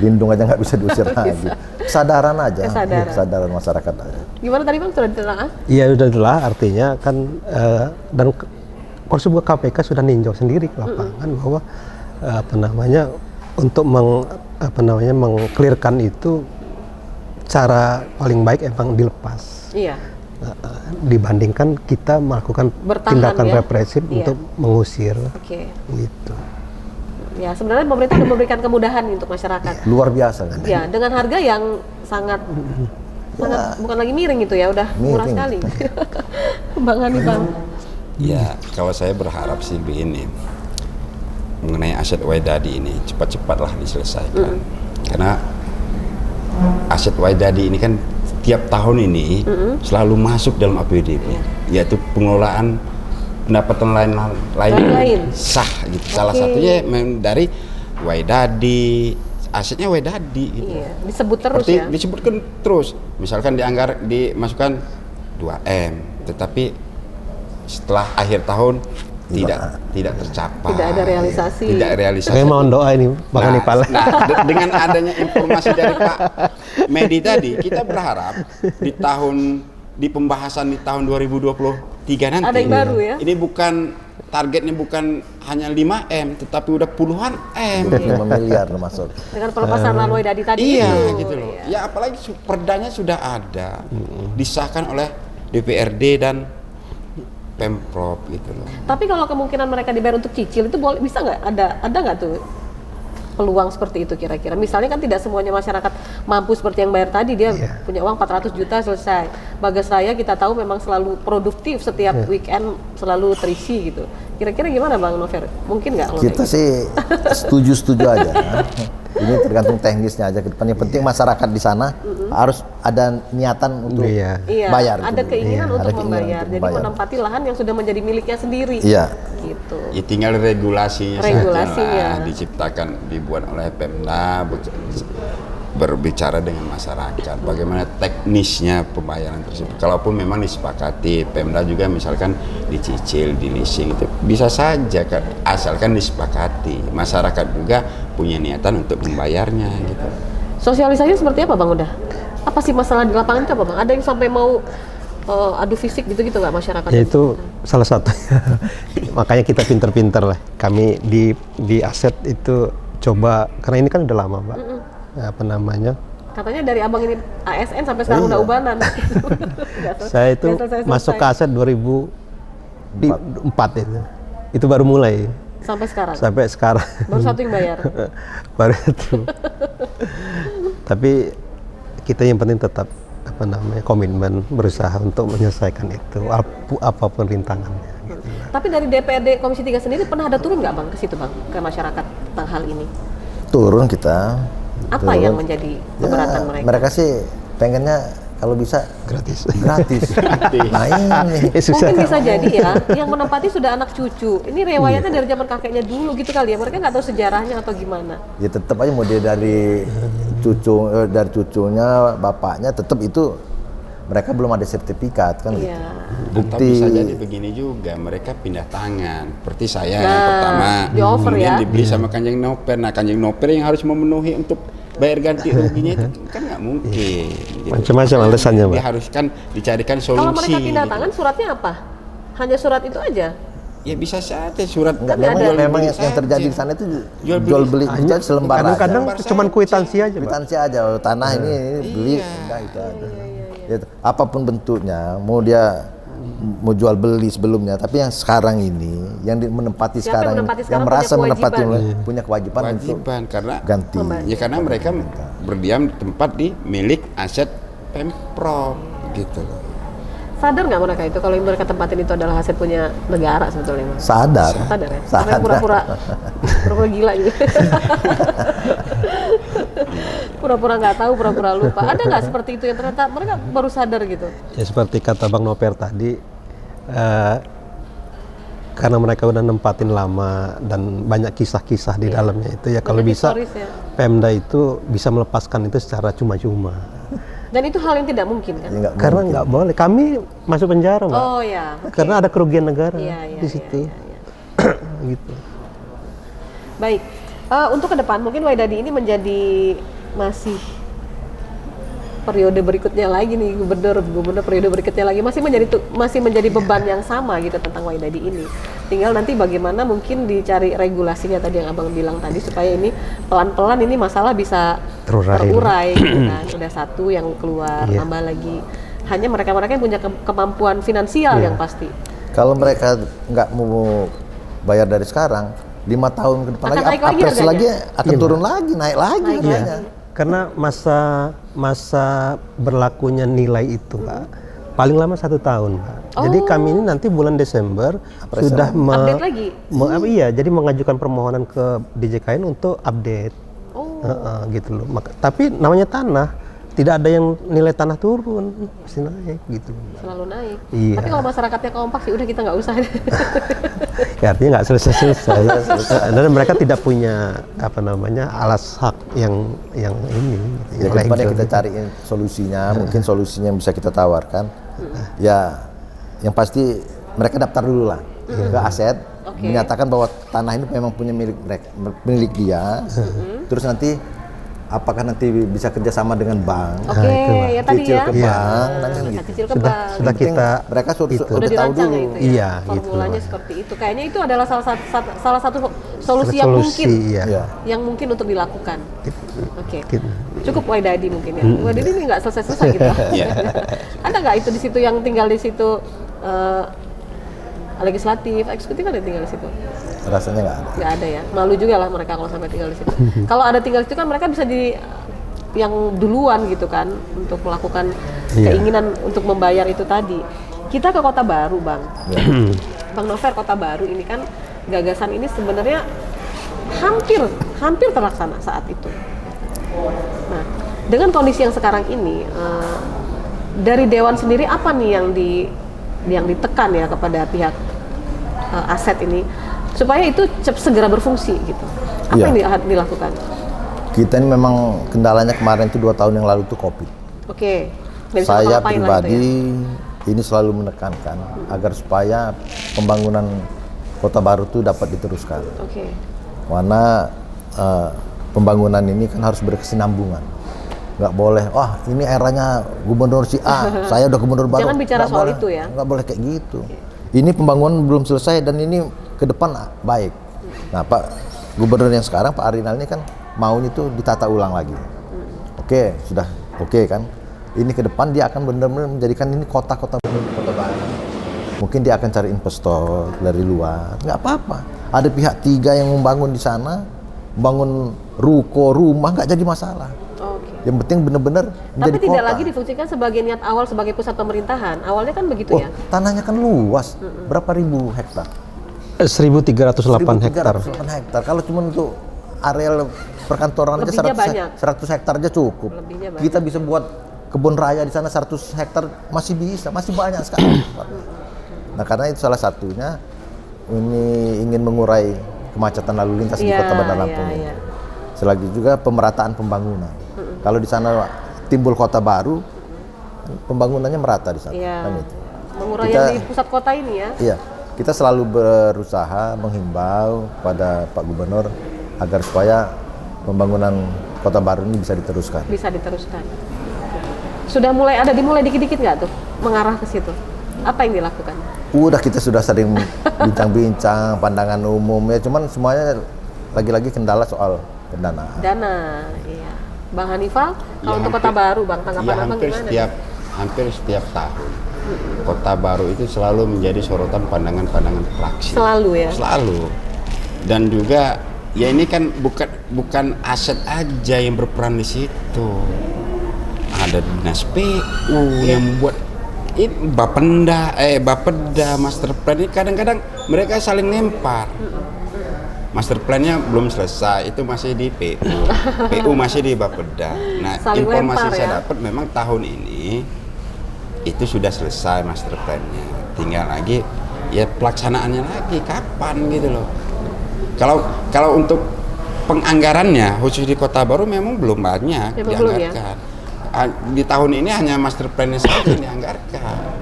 lindung aja nggak bisa diusir lagi. Kesadaran aja, kesadaran masyarakat aja. Gimana tadi Bang, sudah ditelaah? Iya sudah ditelah, artinya kan dan Polisi KPK sudah ninjau sendiri ke lapangan bahwa untuk mengklirkan itu cara paling baik emang dilepas. Iya. Dibandingkan kita melakukan Bertahan, tindakan ya? represif Iya. untuk mengusir. Oke. Gitu. Ya, sebenarnya pemerintah sudah memberikan kemudahan untuk masyarakat. Luar biasa kan? Ya, dengan harga yang sangat bukan lagi miring gitu ya, udah murah Miring. sekali. Bang Hani, Bang. Ya, kalau saya berharap sih begini, mengenai Aset Wadadi ini cepat-cepatlah diselesaikan. Karena Aset Wadadi ini kan tiap tahun ini selalu masuk dalam APBD, yaitu pengelolaan pendapatan lain sah gitu. Salah satunya dari Wadadi, asetnya Wadadi gitu. Iya, disebut terus Seperti ya. disebutkan terus. Misalkan dimasukkan 2M, tetapi setelah akhir tahun tidak tercapai. Tidak ada realisasi. Tidak realisasi. Saya mohon doa ini Bang Hanifal. Dengan adanya informasi dari Pak Medi tadi, kita berharap di pembahasan di tahun 2023 nanti Ada yang baru ya? ini targetnya bukan hanya 5M tetapi udah puluhan M. 25 miliar masuk. Dengan pelepasan lalu tadi Iya itu. gitu loh. Iya. Ya apalagi perdanya sudah ada, disahkan oleh DPRD dan Pemprov gitu loh. Tapi kalau kemungkinan mereka dibayar untuk cicil itu bisa nggak? Ada nggak tuh peluang seperti itu kira-kira? Misalnya kan tidak semuanya masyarakat mampu seperti yang bayar tadi, dia punya uang 400 juta selesai. Bagas Raya kita tahu memang selalu produktif, setiap weekend selalu terisi gitu. Kira-kira gimana Bang Nover? Mungkin nggak? Kita sih setuju aja. Ini tergantung teknisnya aja. Yang penting masyarakat di sana harus ada niatan untuk Iya, bayar. ada gitu. keinginan Ada untuk keinginan membayar. untuk Jadi membayar. menempati lahan yang sudah menjadi miliknya sendiri. Iya. Gitu. Ya tinggal regulasinya Regulasinya. saja diciptakan, dibuat oleh Pemda, berbicara dengan masyarakat bagaimana teknisnya pembayaran tersebut. Kalaupun memang disepakati, Pemda juga misalkan dicicil, di leasing itu bisa saja kan, asalkan disepakati. Masyarakat juga punya niatan untuk membayarnya gitu. Sosialisasinya seperti apa Bang udah? Apa sih masalah di lapangan itu apa Bang? Ada yang sampai mau adu fisik gitu-gitu nggak masyarakat? Ya itu salah satunya. Makanya kita pinter-pinter lah. Kami di Aset itu coba, karena ini kan udah lama Mbak. Katanya dari abang ini ASN sampai sekarang udah ubanan. Saya itu masuk ke Aset 2004 itu. Itu baru mulai. Sampai sekarang? Sampai sekarang. Baru satu yang bayar? Baru itu. Tapi kita yang penting tetap komitmen, berusaha untuk menyelesaikan itu apapun rintangannya. Gitu. Tapi dari DPRD Komisi 3 sendiri pernah ada turun nggak Bang ke situ Bang, ke masyarakat tentang hal ini? Turun kita. Apa yang menjadi keberatan mereka? Mereka sih pengennya kalau bisa Gratis. gratis. Nah ini. Mungkin bisa jadi ya, yang menempati sudah anak cucu. Ini riwayatnya dari zaman kakeknya dulu gitu kali ya. Mereka nggak tahu sejarahnya atau gimana. Ya tetap aja mau dia dari dari cucunya, bapaknya, tetap itu mereka belum ada sertifikat kan. Iya. Atau bisa jadi begini juga, mereka pindah tangan. Seperti saya yang Nah, pertama, di-offer kemudian ya. dibeli sama Kanjeng Noper. Nah, Kanjeng Noper yang harus memenuhi untuk bayar ganti ruginya itu kan nggak mungkin. Gitu. Macam-macam alasannya, Mbak. Dia harus kan dicarikan solusi. Kalau mereka pindah gitu. tangan, suratnya apa? Hanya surat itu aja? Ya bisa saja surat. Enggak, Tapi ada. memang yang Saja. terjadi di sana itu Jual jual beli. beli itu selembar aja. Kadang-kadang cuman kuitansi aja, Mbak. Kwitansi aja, oh, tanah ini beli, udah itu ada. Ya, apapun bentuknya, mau dia mau jual beli sebelumnya, tapi yang sekarang ini, yang menempati Siapa yang sekarang, menempati yang sekarang merasa punya menempati kewajiban. punya kewajiban untuk Kewajiban karena ganti. ya karena mereka berdiam di tempat di milik aset Pemprov gitu loh. Sadar nggak mereka itu kalau yang mereka tempatin itu adalah hasil punya negara sebetulnya Mas? Sadar. Sadar ya? Sadar. Sampai pura-pura gila gitu. Pura-pura nggak tahu, pura-pura lupa. Ada nggak seperti itu yang ternyata mereka baru sadar gitu? Ya seperti kata Bang Noper tadi, karena mereka udah nempatin lama dan banyak kisah-kisah di dalamnya itu ya, kalau Banyak bisa historis ya. Pemda itu bisa melepaskan itu secara cuma-cuma. Dan itu hal yang tidak mungkin kan? Ya, nggak Karena mungkin. nggak boleh, kami masuk penjara, Mbak. Oh ya. oke. Karena ada kerugian negara Iya, di situ. Gitu. Baik. Untuk ke depan mungkin Waidadi ini menjadi masih periode berikutnya lagi nih, gubernur periode berikutnya lagi masih menjadi beban yang sama gitu tentang Waidadi ini. Tinggal nanti bagaimana mungkin dicari regulasinya tadi yang Abang bilang tadi supaya ini pelan-pelan ini masalah bisa terurai gitu kan. Udah satu yang keluar, Iya. tambah lagi. Hanya mereka-mereka yang punya kemampuan finansial yang pasti. Kalau mereka nggak mau bayar dari sekarang, 5 tahun ke depan Akan lagi, naik lagi apres harganya? lagi akan Iya, turun lagi, naik lagi Naik harganya. Karena masa berlakunya nilai itu, Pak, paling lama 1 tahun, Pak. Jadi kami ini nanti bulan Desember sudah Update lagi? iya, jadi mengajukan permohonan ke DJKN untuk update. Oh. Gitu loh. Tapi namanya tanah, tidak ada yang nilai tanah turun, pasti naik gitu. Selalu naik. Iya. Tapi kalau masyarakatnya kompak sih udah kita nggak usah. Ya, artinya nggak selesai-selesai. Dan mereka tidak punya alas hak yang ini. Ya yang ke depan legal. kita cariin solusinya, mungkin solusinya yang bisa kita tawarkan. Ya, yang pasti mereka daftar dulu lah ke aset, menyatakan bahwa tanah ini memang punya milik dia. Terus nanti apakah nanti bisa kerjasama dengan bank? Oke, ya tadi Cicil ya. ke bank, Cicil ke Sudah bank. sudah Penting kita mereka itu. Udah udah tahu dirancang dulu. ya itu ya? Iya, gitu Formulanya loh. seperti itu. Kayaknya itu adalah salah satu solusi yang mungkin. Iya. Iya. Yang mungkin untuk dilakukan. Oke. Gitu. Cukup Waidadi mungkin ya. Waidadi ini nggak selesai-selesai gitu. Ada nggak itu di situ yang tinggal di situ legislatif, eksekutif ada tinggal di situ? Rasanya nggak ada. Nggak ada ya. Malu juga lah mereka kalau sampai tinggal di situ. Kalau ada tinggal di situ kan mereka bisa yang duluan gitu kan untuk melakukan keinginan untuk membayar itu tadi. Kita ke Kota Baru, Bang. Bang Nover, Kota Baru ini kan gagasan ini sebenarnya hampir terlaksana saat itu. Nah, dengan kondisi yang sekarang ini dari Dewan sendiri apa nih yang ditekan ya kepada pihak aset ini supaya itu segera berfungsi gitu. Apa Iya. yang dilakukan? Kita ini memang kendalanya kemarin itu 2 tahun yang lalu itu COVID. Oke. Nggak bisa Saya ngapa-ngapain lah pribadi gitu ini selalu menekankan agar supaya pembangunan Kota Baru itu dapat diteruskan. ya. Oke. Karena pembangunan ini kan harus berkesinambungan. Nggak boleh, wah ini eranya gubernur si A, saya udah gubernur baru. Jangan bicara Nggak soal boleh. itu ya. Nggak boleh kayak gitu. Ini pembangunan belum selesai dan ini ke depan baik. Nah Pak Gubernur yang sekarang Pak Arinal ini kan maunya itu ditata ulang lagi. Oke, sudah oke kan. Ini ke depan dia akan benar-benar menjadikan ini kota-kota baru. Mungkin dia akan cari investor dari luar. Nggak apa-apa. Ada pihak 3 yang membangun di sana, bangun ruko, rumah, nggak jadi masalah. Oke. Yang penting benar-benar Tapi menjadi tidak kota. lagi difungsikan sebagai niat awal sebagai pusat pemerintahan. Awalnya kan begitu Oh, ya. tanahnya kan luas. Berapa ribu hektar? 1.308 hektar. 1.308 hektar. Kalau cuma untuk areal perkantoran aja Lebihnya banyak. 100 hektar aja cukup. Lebihnya banyak. Kita bisa buat kebun raya di sana 100 hektar masih bisa, masih banyak sekali. Nah, karena itu salah satunya ini ingin mengurai kemacetan lalu lintas di Kota Bandar Lampung. Iya. Selagi juga pemerataan pembangunan. Kalau di sana timbul kota baru, pembangunannya merata di sana. Iya. Kan itu. Mengurai yang di pusat kota ini ya. Iya, kita selalu berusaha menghimbau pada Pak Gubernur agar supaya pembangunan kota baru ini bisa diteruskan. Bisa diteruskan. Sudah dimulai dikit-dikit nggak tuh mengarah ke situ? Apa yang dilakukan? Udah, kita sudah sering bincang-bincang pandangan umum ya, cuman semuanya lagi-lagi kendala soal pendanaan. Dana, iya. Bang Hanifal, kalau untuk kota baru, Bang, tanggapan Abang gimana? Hampir setiap tahun Kota Baru itu selalu menjadi sorotan pandangan-pandangan praksi. Selalu ya? Selalu. Dan juga ya ini kan bukan aset aja yang berperan di situ. Ada dinas PU yang buat ini Bapeda, master plan ini kadang-kadang mereka saling lempar. Master plan-nya belum selesai, itu masih di PU. PU masih di Bapeda. Nah, saling informasi lempar, saya ya? dapat memang tahun ini itu sudah selesai master plan-nya. Tinggal lagi ya pelaksanaannya lagi kapan gitu loh. Kalau untuk penganggarannya khusus di Kota Baru memang belum banyak dianggarkan. Di tahun ini hanya master plan-nya saja yang dianggarkan.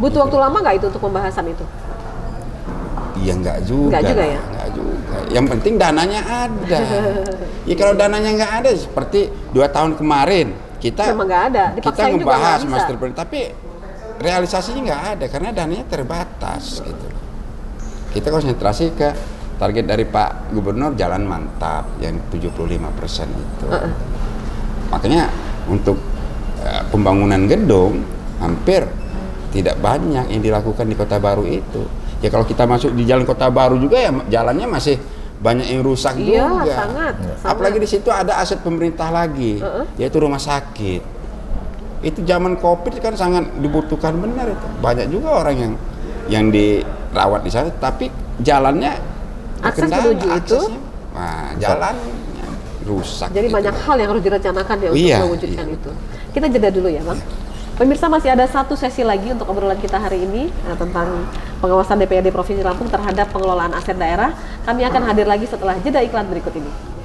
Butuh waktu lama nggak itu untuk pembahasan itu? Iya enggak juga. Enggak juga ya? Enggak juga. Yang penting dananya ada. Ya kalau dananya enggak ada seperti 2 tahun kemarin kita memang nggak ada. Kita Dipaksain juga ngebahas nggak bisa. master plan tapi realisasinya nggak ada karena dananya terbatas gitu. Kita konsentrasi ke target dari Pak Gubernur jalan mantap yang 75% itu. Makanya untuk pembangunan gedung hampir tidak banyak yang dilakukan di Kota Baru itu. Ya kalau kita masuk di jalan Kota Baru juga ya jalannya masih banyak yang rusak juga. Iya, sangat. Apalagi di situ ada aset pemerintah lagi, yaitu rumah sakit. Itu zaman Covid kan sangat dibutuhkan benar itu. Banyak juga orang yang dirawat di sana, tapi jalannya akses terkendala, menuju itu, nah, jalannya rusak. jadi gitu. banyak hal yang harus direncanakan ya untuk mewujudkan itu. Kita jeda dulu ya, Bang. Pemirsa, masih ada satu sesi lagi untuk obrolan kita hari ini tentang pengawasan DPRD Provinsi Lampung terhadap pengelolaan aset daerah. Kami akan hadir lagi setelah jeda iklan berikut ini.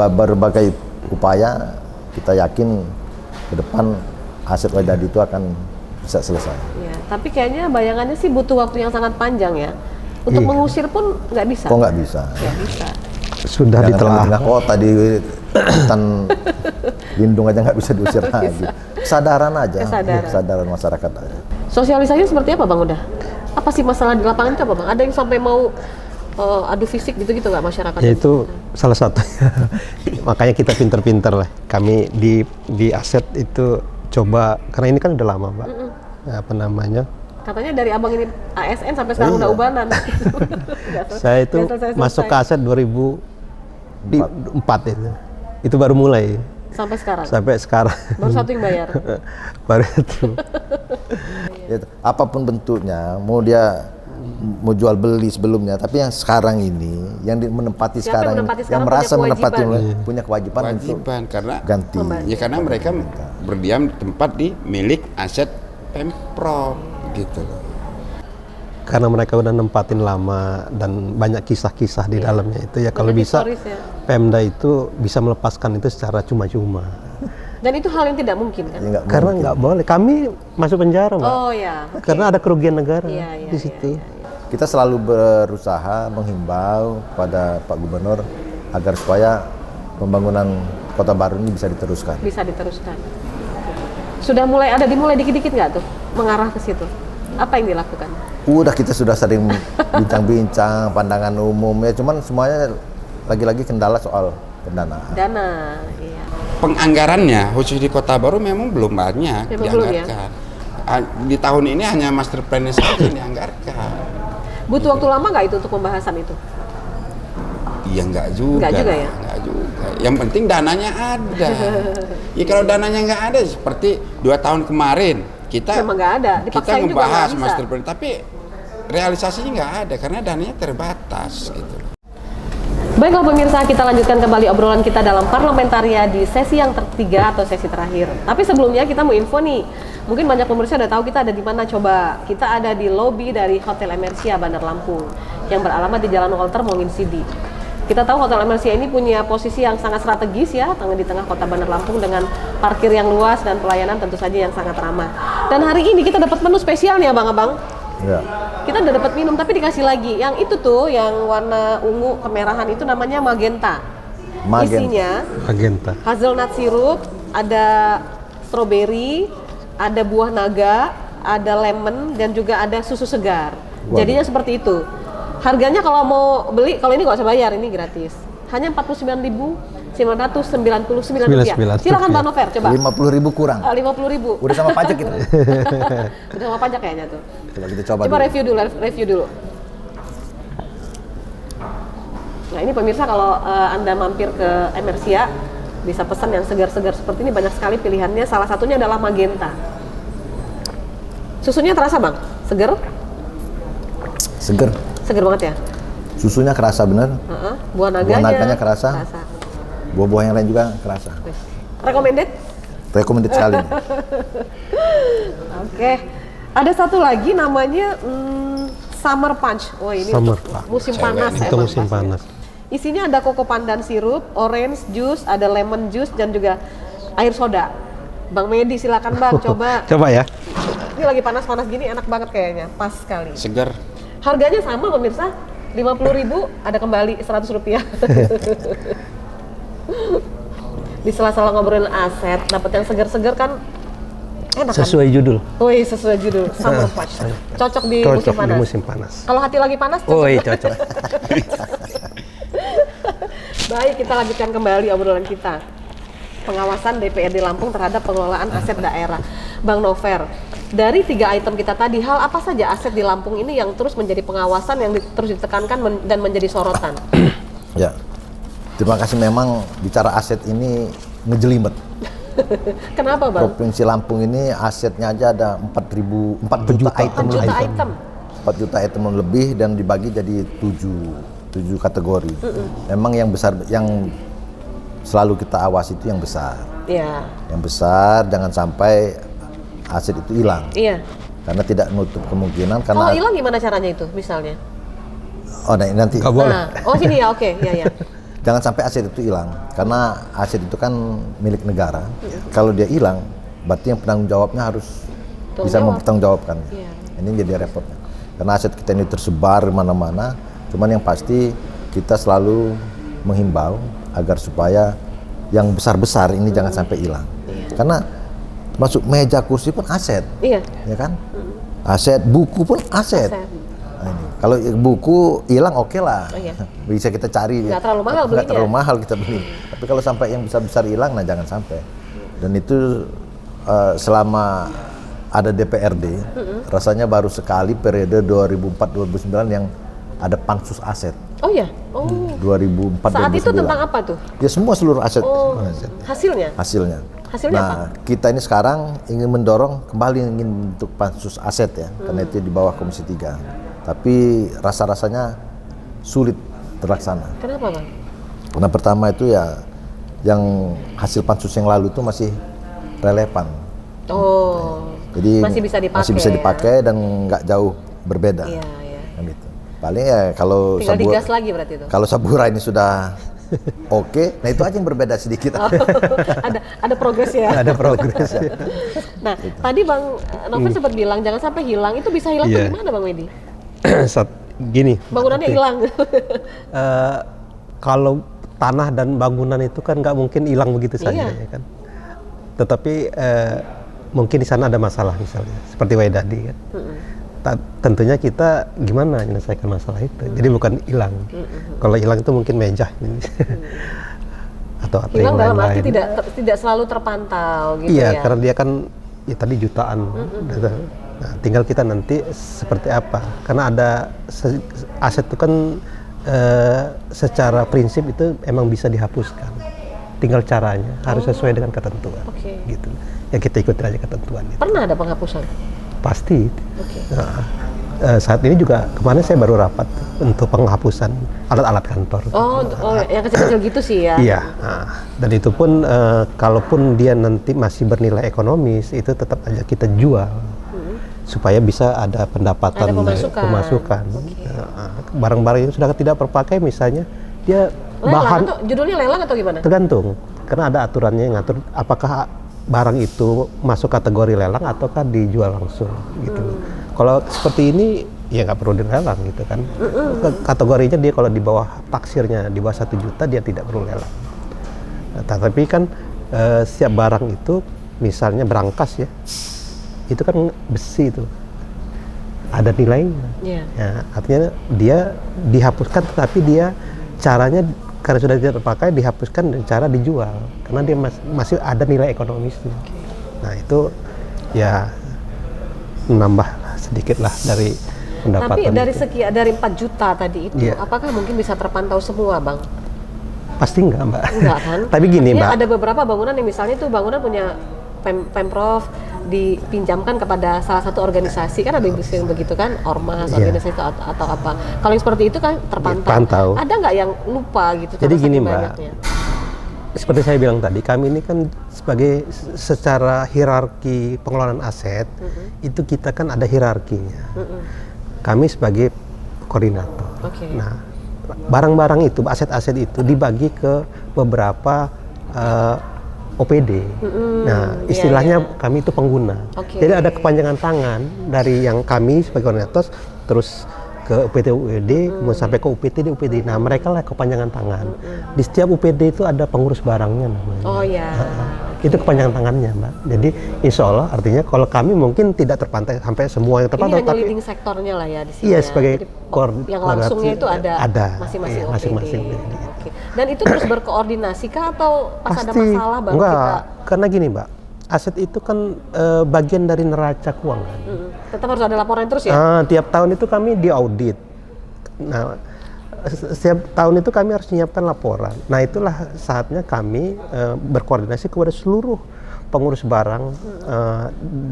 Berbagai upaya kita yakin ke depan aset Waidadi itu akan bisa selesai. Ya, tapi kayaknya bayangannya sih butuh waktu yang sangat panjang ya. Untuk mengusir pun nggak bisa. Kok nggak bisa? Nggak bisa. Sudah Jangan ditelah. tengah kota di hutan lindung aja nggak bisa diusir lagi. Kesadaran aja, kesadaran masyarakat aja. Sosialisasinya seperti apa, Bang? Udah? Apa sih masalah di lapangan itu apa, Bang? Ada yang sampai mau adu fisik gitu-gitu nggak masyarakat? Ya itu salah satunya. Makanya kita pinter-pinter lah. Kami di aset itu coba, karena ini kan udah lama, Mbak. Apa namanya? Katanya dari Abang ini ASN sampai sekarang udah ubanan. Saya itu masuk ke aset 2004 itu. Itu baru mulai. Sampai sekarang? Sampai sekarang. Baru satu yang bayar? Baru itu. Ya, apapun bentuknya, mau dia mau jual beli sebelumnya, tapi yang sekarang ini, yang menempati Siapa sekarang, yang menempati yang sekarang merasa punya menempati kewajiban? punya kewajiban untuk karena ganti. ya karena mereka berdiam di tempat di milik aset Pemprov gitu loh. karena mereka udah nempatin lama dan banyak kisah-kisah di dalamnya itu ya, kalau Banyak bisa historis ya. Pemda itu bisa melepaskan itu secara cuma-cuma. Dan itu hal yang tidak mungkin kan? Ya, nggak Karena mungkin. nggak boleh, kami masuk penjara, Mbak. Oh ya. Oke. Karena ada kerugian negara Iya, di situ. Kita selalu berusaha menghimbau pada Pak Gubernur agar supaya pembangunan Kota Baru ini bisa diteruskan. Bisa diteruskan. Sudah dimulai dikit-dikit nggak tuh mengarah ke situ? Apa yang dilakukan? Kita sudah sering bincang-bincang pandangan umum ya, cuman semuanya lagi-lagi kendala soal pendanaan. Dana, iya. Penganggarannya khusus di Kota Baru memang belum banyak Memang belum, ya? dianggarkan. Di tahun ini hanya master plan-nya saja yang dianggarkan. Butuh waktu lama nggak itu untuk pembahasan itu? Iya enggak juga. Nggak juga ya? Enggak juga. Yang penting dananya ada. Ya kalau dananya nggak ada seperti 2 tahun kemarin kita Memang nggak ada. kita Dipaksain juga ngebahas nggak bisa. master plan, tapi realisasinya nggak ada karena dananya terbatas gitu. Baiklah pemirsa, kita lanjutkan kembali obrolan kita dalam Parlamentaria di sesi yang ketiga atau sesi terakhir. Tapi sebelumnya kita mau info nih, mungkin banyak pemirsa udah tahu kita ada di mana. Coba, kita ada di lobi dari Hotel Emersia Bandar Lampung yang beralamat di Jalan Walter Mongin Sidi. Kita tahu Hotel Emersia ini punya posisi yang sangat strategis ya, di tengah kota Bandar Lampung dengan parkir yang luas dan pelayanan tentu saja yang sangat ramah. Dan hari ini kita dapat menu spesial nih abang-abang. Ya. Kita udah dapat minum tapi dikasih lagi. Yang itu tuh yang warna ungu kemerahan itu namanya magenta. Magenta. Isinya Agenta. hazelnut sirup, ada strawberry, ada buah naga, ada lemon dan juga ada susu segar. Waduh. Jadinya seperti itu. Harganya kalau mau beli, kalau ini nggak usah bayar, ini gratis. Hanya 49.999 rupiah. Silakan Mbak Nover, coba. 50.000 kurang. 50.000. Udah sama pajak itu. Udah sama pajak kayaknya tuh. Coba kita coba Coba dulu. review dulu. Nah ini pemirsa kalau Anda mampir ke Emersia bisa pesan yang segar-segar seperti ini, banyak sekali pilihannya. Salah satunya adalah magenta. Susunya terasa bang? Seger? Seger. Seger banget ya? Susunya kerasa bener. Buah naganya kerasa. Buah-buah yang lain juga kerasa. Recommended? Recommended sekali. nih. Oke. Ada satu lagi namanya Summer Punch. Oh ini Summer untuk Punch. musim Cewek panas. nih. Itu emang musim pas ya. panas. Isinya ada koko pandan sirup, orange juice, ada lemon juice dan juga air soda. Bang Medi silakan bang, coba. Coba ya. Ini lagi panas-panas gini enak banget kayaknya, pas sekali. Segar. Harganya sama pemirsa, 50.000 ada kembali 100 rupiah. Di sela-sela ngobrolin aset, dapat yang segar-segar kan enak kan? Sesuai judul. Woi, sesuai judul, Summer Punch. Cocok di musim Cocok di panas. musim panas. Kalau hati lagi panas, cocok. Oh iya cocok. Baik, kita lanjutkan kembali obrolan kita. Pengawasan DPRD Lampung terhadap pengelolaan aset daerah. Bang Nover, dari 3 item kita tadi, hal apa saja aset di Lampung ini yang terus menjadi pengawasan, yang terus ditekankan dan menjadi sorotan? Ya. Terima kasih, memang bicara aset ini ngejelimet. Kenapa Bang? Provinsi Lampung ini asetnya aja ada 4 juta item. 4 juta item. 4 juta item lebih dan dibagi jadi 7 kategori. Memang yang besar, yang selalu kita awasi itu yang besar. Iya. Yang besar, jangan sampai aset itu hilang. Iya. Karena tidak menutup kemungkinan Kalau karena hilang gimana caranya itu misalnya? nanti Nggak boleh. Nah, oh sini ya, oke, ya. jangan sampai aset itu hilang karena aset itu kan milik negara. Kalau dia hilang, berarti yang penanggung jawabnya harus Tanggung bisa jawab. mempertanggungjawabkan. Iya. Ini jadi repotnya. Karena aset kita ini tersebar mana-mana. Cuman yang pasti kita selalu menghimbau agar supaya yang besar-besar ini jangan sampai hilang. Karena masuk meja kursi pun aset, Iya. ya kan? Aset, buku pun aset. Nah, ini. Kalau buku hilang oke lah, Oh, iya. bisa kita cari. Nggak terlalu mahal Nggak belinya. terlalu mahal kita beli. Tapi kalau sampai yang besar-besar hilang, nah jangan sampai. Dan itu selama ada DPRD, rasanya baru sekali periode 2004-2009 yang ada pansus aset. Oh ya. Oh. 2004-2009. Saat itu tentang apa tuh? Ya semua seluruh aset. Oh, aset. hasilnya? Hasilnya. Hasilnya Nah, kita ini sekarang ingin mendorong kembali untuk pansus aset ya, karena itu di bawah Komisi 3. Tapi rasa-rasanya sulit terlaksana. Kenapa Bang? Karena pertama itu ya, yang hasil pansus yang lalu itu masih relevan. Oh. Jadi Masih bisa dipakai. masih bisa dipakai dan nggak jauh berbeda. Iya, iya. Kan gitu. Paling ya kalau Tinggal digas lagi berarti itu. kalau Sabura ini sudah oke, nah itu aja yang berbeda sedikit. Oh, ada progres ya. Ada progres. Nah, tadi Bang Novel sempat bilang jangan sampai hilang. Itu bisa hilang tuh Iya. gimana Bang Wedi? Gini, Bangunannya hilang. kalau tanah dan bangunan itu kan nggak mungkin hilang begitu saja, Iya. ya kan. Tetapi mungkin di sana ada masalah misalnya, seperti Waidadi kan. Tentunya kita gimana menyelesaikan masalah itu. Jadi bukan hilang. Kalau hilang itu mungkin meja atau Hilang yang dalam arti lain-lain. tidak selalu terpantau gitu Iya, ya. karena dia kan ya tadi jutaan. Nah, tinggal kita nanti seperti apa. Karena ada aset itu kan secara prinsip itu emang bisa dihapuskan. Tinggal caranya harus sesuai dengan ketentuan. Oke. Gitu. Ya kita ikutin aja ketentuan itu. Pernah ada penghapusan? Pasti. Oke. Nah, saat ini juga kemarin saya baru rapat untuk penghapusan alat-alat kantor. Oh, yang kecil-kecil gitu sih ya. Iya, dan itu pun kalaupun dia nanti masih bernilai ekonomis, itu tetap aja kita jual supaya bisa ada pendapatan, Ada pemasukan. Barang-barang yang sudah tidak terpakai misalnya, dia Lelang atau judulnya lelang atau gimana? tergantung, karena ada aturannya yang ngatur apakah barang itu masuk kategori lelang ataukah dijual langsung gitu. Kalau seperti ini ya nggak perlu dilelang gitu kan. Kategorinya dia kalau di bawah taksirnya di bawah 1 juta dia tidak perlu lelang. Nah, tapi kan setiap barang itu misalnya berangkas ya, itu kan besi itu ada nilainya. Iya. Ya, artinya dia dihapuskan tetapi dia caranya karena sudah tidak terpakai dihapuskan dengan cara dijual karena dia masih ada nilai ekonomisnya. Nah itu ya menambah sedikit lah dari pendapatan. Tapi dari 4 juta tadi itu, Iya. apakah mungkin bisa terpantau semua, Bang? Pasti enggak, Mbak. Enggak kan? Tapi gini, Artinya Mbak. ada beberapa bangunan yang misalnya itu bangunan punya Pemprov dipinjamkan kepada salah satu organisasi, kan ada yang begitu kan, ormas, Iya. organisasi atau apa. Kalau yang seperti itu kan terpantau. Dipantau. Ada nggak yang lupa gitu? Jadi karena gini, saking Mbak. banyaknya? Seperti saya bilang tadi, kami ini kan sebagai secara hierarki pengelolaan aset, itu kita kan ada hierarkinya. Kami sebagai koordinator. Oke. Nah, barang-barang itu, aset-aset itu dibagi ke beberapa OPD. Nah, istilahnya kami itu pengguna. Oke. Jadi ada kepanjangan tangan dari yang kami sebagai koordinator terus ke UPT UED, kemudian sampai ke UPT UPD. Nah, mereka lah kepanjangan tangan. Di setiap UPD itu ada pengurus barangnya namanya. Oh ya. Itu kepanjangan tangannya, Mbak. Jadi insya Allah artinya kalau kami mungkin tidak terpantau sampai semua yang Ini terpantau, hanya tapi leading sektornya lah ya di sini. iya ya. sebagai Jadi, yang langsungnya itu ada masing-masing iya, OPD. masing-masing OPD. Oke. Dan itu terus berkoordinasi kah atau pas ada Pasti. masalah baru Enggak, kita karena gini, Mbak. Aset itu kan bagian dari neraca keuangan. tetap harus ada laporan terus ya? Tiap tahun itu kami diaudit. Nah, setiap tahun itu kami harus menyiapkan laporan. Nah, itulah saatnya kami berkoordinasi kepada seluruh pengurus barang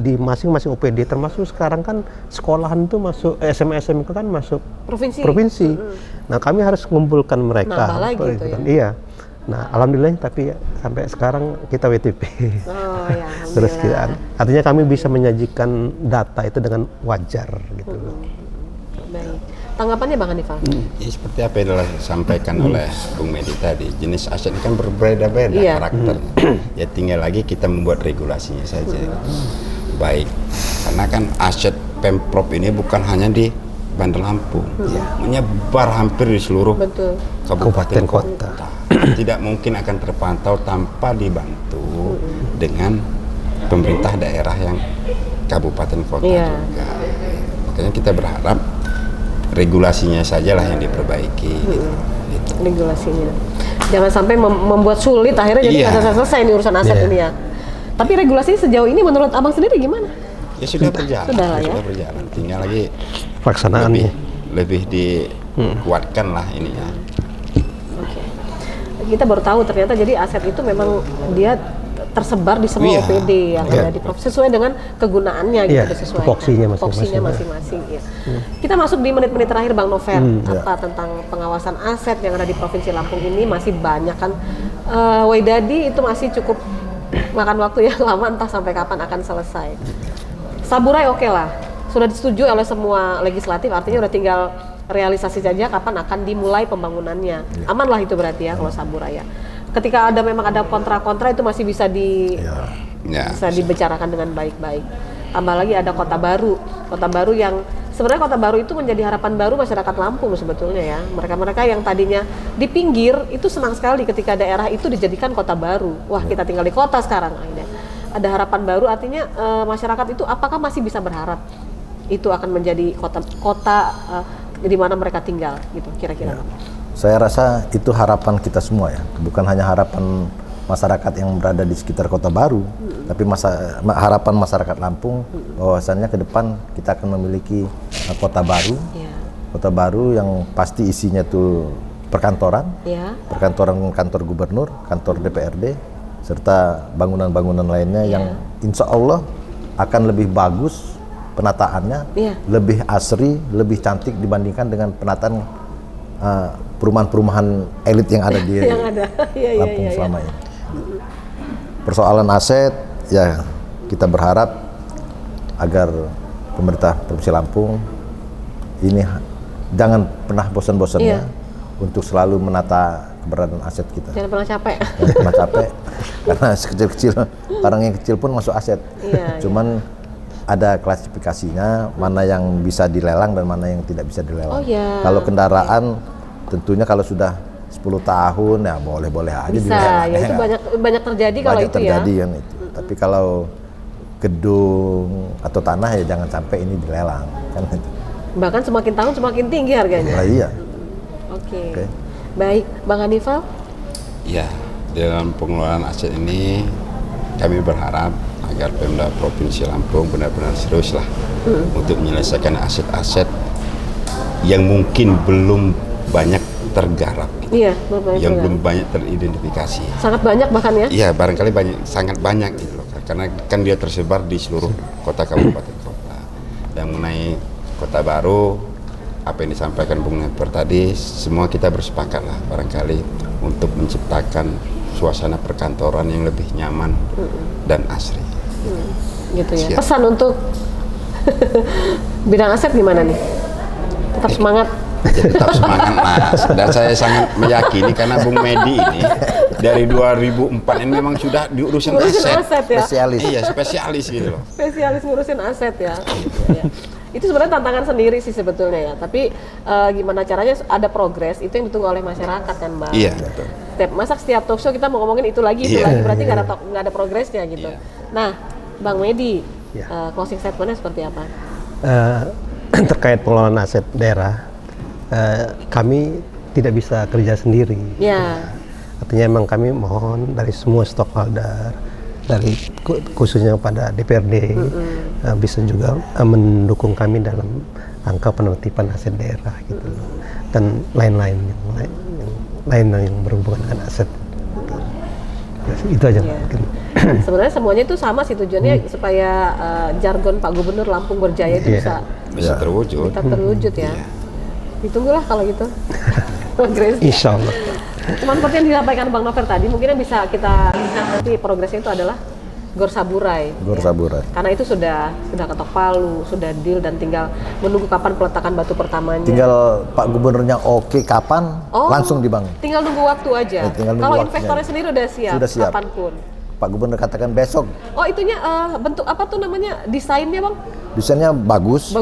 di masing-masing OPD, termasuk sekarang kan sekolahan itu masuk SMK kan masuk provinsi. Nah, kami harus mengumpulkan mereka. Nambah lagi itu ya? Iya. Nah, alhamdulillah tapi sampai sekarang kita WTP. Oh ya, Terus alhamdulillah. artinya kami bisa menyajikan data itu dengan wajar gitu loh. Baik. Tanggapannya Bang Hanifal? Ya, seperti apa yang telah disampaikan oleh Bung Medi tadi, jenis aset ini kan berbeda-beda Iya. karakternya. Ya tinggal lagi kita membuat regulasinya saja. Baik, karena kan aset Pemprov ini bukan hanya di Bandar Lampung, menyebar hampir di seluruh Betul. kabupaten Kabupaten kota. Tidak mungkin akan terpantau tanpa dibantu dengan pemerintah daerah yang kabupaten kota Iya. juga. Makanya kita berharap regulasinya sajalah yang diperbaiki. Gitu. Regulasinya. Jangan sampai membuat sulit akhirnya jadi Iya. nggak selesai nih urusan aset Iya. ini ya. Tapi regulasi sejauh ini menurut Abang sendiri gimana? Ya sudah berjalan, Sudah lah ya. sudah berjalan. Tinggal lagi Pelaksanaannya. lebih dikuatkan lah ininya. Oke. Kita baru tahu ternyata jadi aset itu memang dia tersebar di semua Iya. OPD yang Iya. ada di provinsi sesuai dengan kegunaannya gitu, Iya, sesuai tupoksinya tupoksinya masing-masing. Ya. Kita masuk di menit-menit terakhir Bang Novel. Apa tentang pengawasan aset yang ada di Provinsi Lampung ini masih banyak kan? Waidadi itu masih cukup makan waktu yang lama, entah sampai kapan akan selesai. Saburai oke lah, sudah disetujui oleh semua legislatif, artinya udah tinggal realisasi saja kapan akan dimulai pembangunannya. Aman lah itu berarti ya kalau Saburaya. Ketika memang ada kontra-kontra itu masih bisa bisa dibicarakan dengan baik-baik. Tambah lagi ada kota baru yang sebenarnya kota baru itu menjadi harapan baru masyarakat Lampung sebetulnya ya. Mereka-mereka yang tadinya di pinggir itu senang sekali ketika daerah itu dijadikan kota baru. Wah, kita tinggal di kota sekarang akhirnya. Ada harapan baru, artinya masyarakat itu apakah masih bisa berharap itu akan menjadi kota di mana mereka tinggal gitu kira-kira. Saya rasa itu harapan kita semua ya, bukan hanya harapan masyarakat yang berada di sekitar kota baru, tapi harapan masyarakat Lampung bahwasannya ke depan kita akan memiliki kota baru yang pasti isinya tuh perkantoran, kantor gubernur, kantor DPRD, serta bangunan-bangunan lainnya yang insya Allah akan lebih bagus penataannya, lebih asri, lebih cantik dibandingkan dengan penataan perumahan-perumahan elit yang ada di Lampung selama ini. Persoalan aset, ya kita berharap agar pemerintah Provinsi Lampung ini jangan pernah bosan-bosannya untuk selalu menata keberadaan aset kita. Jangan pernah capek. Jangan pernah capek, karena sekecil-kecil barang yang kecil pun masuk aset. Cuman ada klasifikasinya, mana yang bisa dilelang dan mana yang tidak bisa dilelang. Kalau kendaraan tentunya kalau sudah 10 tahun ya boleh-boleh aja bisa, dilelang. Ya itu banyak terjadi kalau itu terjadi kan itu. Tapi kalau gedung atau tanah ya jangan sampai ini dilelang kan itu. Bahkan semakin tahun semakin tinggi harganya. Nah, iya. Oke. Baik, Bang Hanifal? Ya, dalam pengelolaan aset ini kami berharap agar Pemda Provinsi Lampung benar-benar serius lah untuk menyelesaikan aset-aset yang mungkin belum banyak tergarap, yang belum banyak teridentifikasi. Sangat banyak bahkan ya? Iya, barangkali sangat banyak gitu loh, karena kan dia tersebar di seluruh kota kabupaten kota. Yang mengenai kota baru, apa yang disampaikan Bung Neper tadi, semua kita bersepakat lah barangkali untuk menciptakan suasana perkantoran yang lebih nyaman dan asri. Gitu ya. Pesan untuk bidang aset gimana nih? Tetap semangat. Ya, tetap semangat Mas. Dan saya sangat meyakini karena Bung Medi ini dari 2004 ini memang sudah diurusin aset ya? Spesialis. Iya, spesialis gitu loh. Spesialis ngurusin aset ya. Itu sebenarnya tantangan sendiri sih sebetulnya ya. Tapi gimana caranya ada progres itu yang ditunggu oleh masyarakat kan, Bang. Iya, betul. Masa setiap talk show kita mau ngomongin itu lagi berarti nggak ada progresnya gitu. Nah, Bang Medi, closing statementnya seperti apa? Terkait pengelolaan aset daerah, kami tidak bisa kerja sendiri. Artinya memang kami mohon dari semua stakeholder, dari khususnya pada DPRD, bisa juga mendukung kami dalam angka penertiban aset daerah gitu, dan lain-lain yang berhubungan dengan aset. Itu aja mungkin. Sebenarnya semuanya itu sama sih tujuannya supaya jargon Pak Gubernur Lampung Berjaya itu bisa terwujud. Ya. Ditunggulah kalau gitu. Progres. Insya Allah. Cuman seperti yang disampaikan Bang Novel tadi, mungkin yang bisa kita nanti progresnya itu adalah Gor Saburai. Karena itu sudah ketok palu, sudah deal dan tinggal menunggu kapan peletakan batu pertamanya. Tinggal Pak Gubernurnya oke kapan langsung dibangun. Tinggal nunggu waktu aja. Kalau investornya sendiri udah siap. Kapanpun. Pak Gubernur katakan besok. Oh, itunya bentuk apa tuh namanya? Desainnya, Bang? Desainnya bagus.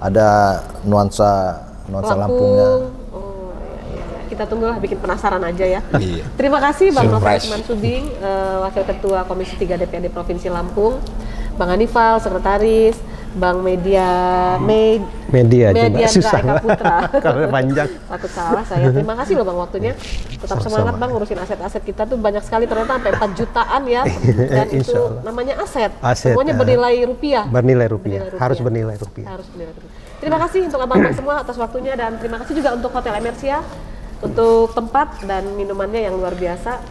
Ada nuansa Lampungnya. Oh, iya. Kita tunggulah, bikin penasaran aja ya. Iya. Terima kasih Bang Novel Mansuding, Wakil Ketua Komisi 3 DPRD Provinsi Lampung, Bang Hanifal, Sekretaris, Bang Media susah Eka Putra. Karena panjang. Takut salah saya. Terima kasih loh Bang waktunya. Tetap semangat Bang ngurusin aset-aset kita tuh banyak sekali, ternyata sampai 4 jutaan ya. Dan itu namanya aset. Semuanya bernilai rupiah. Harus bernilai rupiah. Terima kasih untuk abang-abang semua atas waktunya, dan terima kasih juga untuk Hotel Emersia untuk tempat dan minumannya yang luar biasa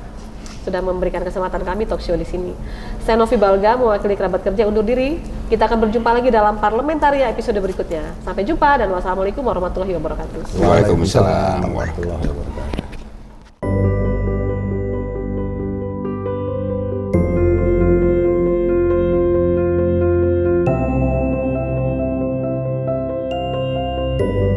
sudah memberikan kesempatan kami talk show di sini. Saya Novi Balga mewakili kerabat kerja undur diri. Kita akan berjumpa lagi dalam Parlementaria episode berikutnya. Sampai jumpa dan wassalamualaikum warahmatullahi wabarakatuh. Waalaikumsalam warahmatullahi wabarakatuh. Indonesia.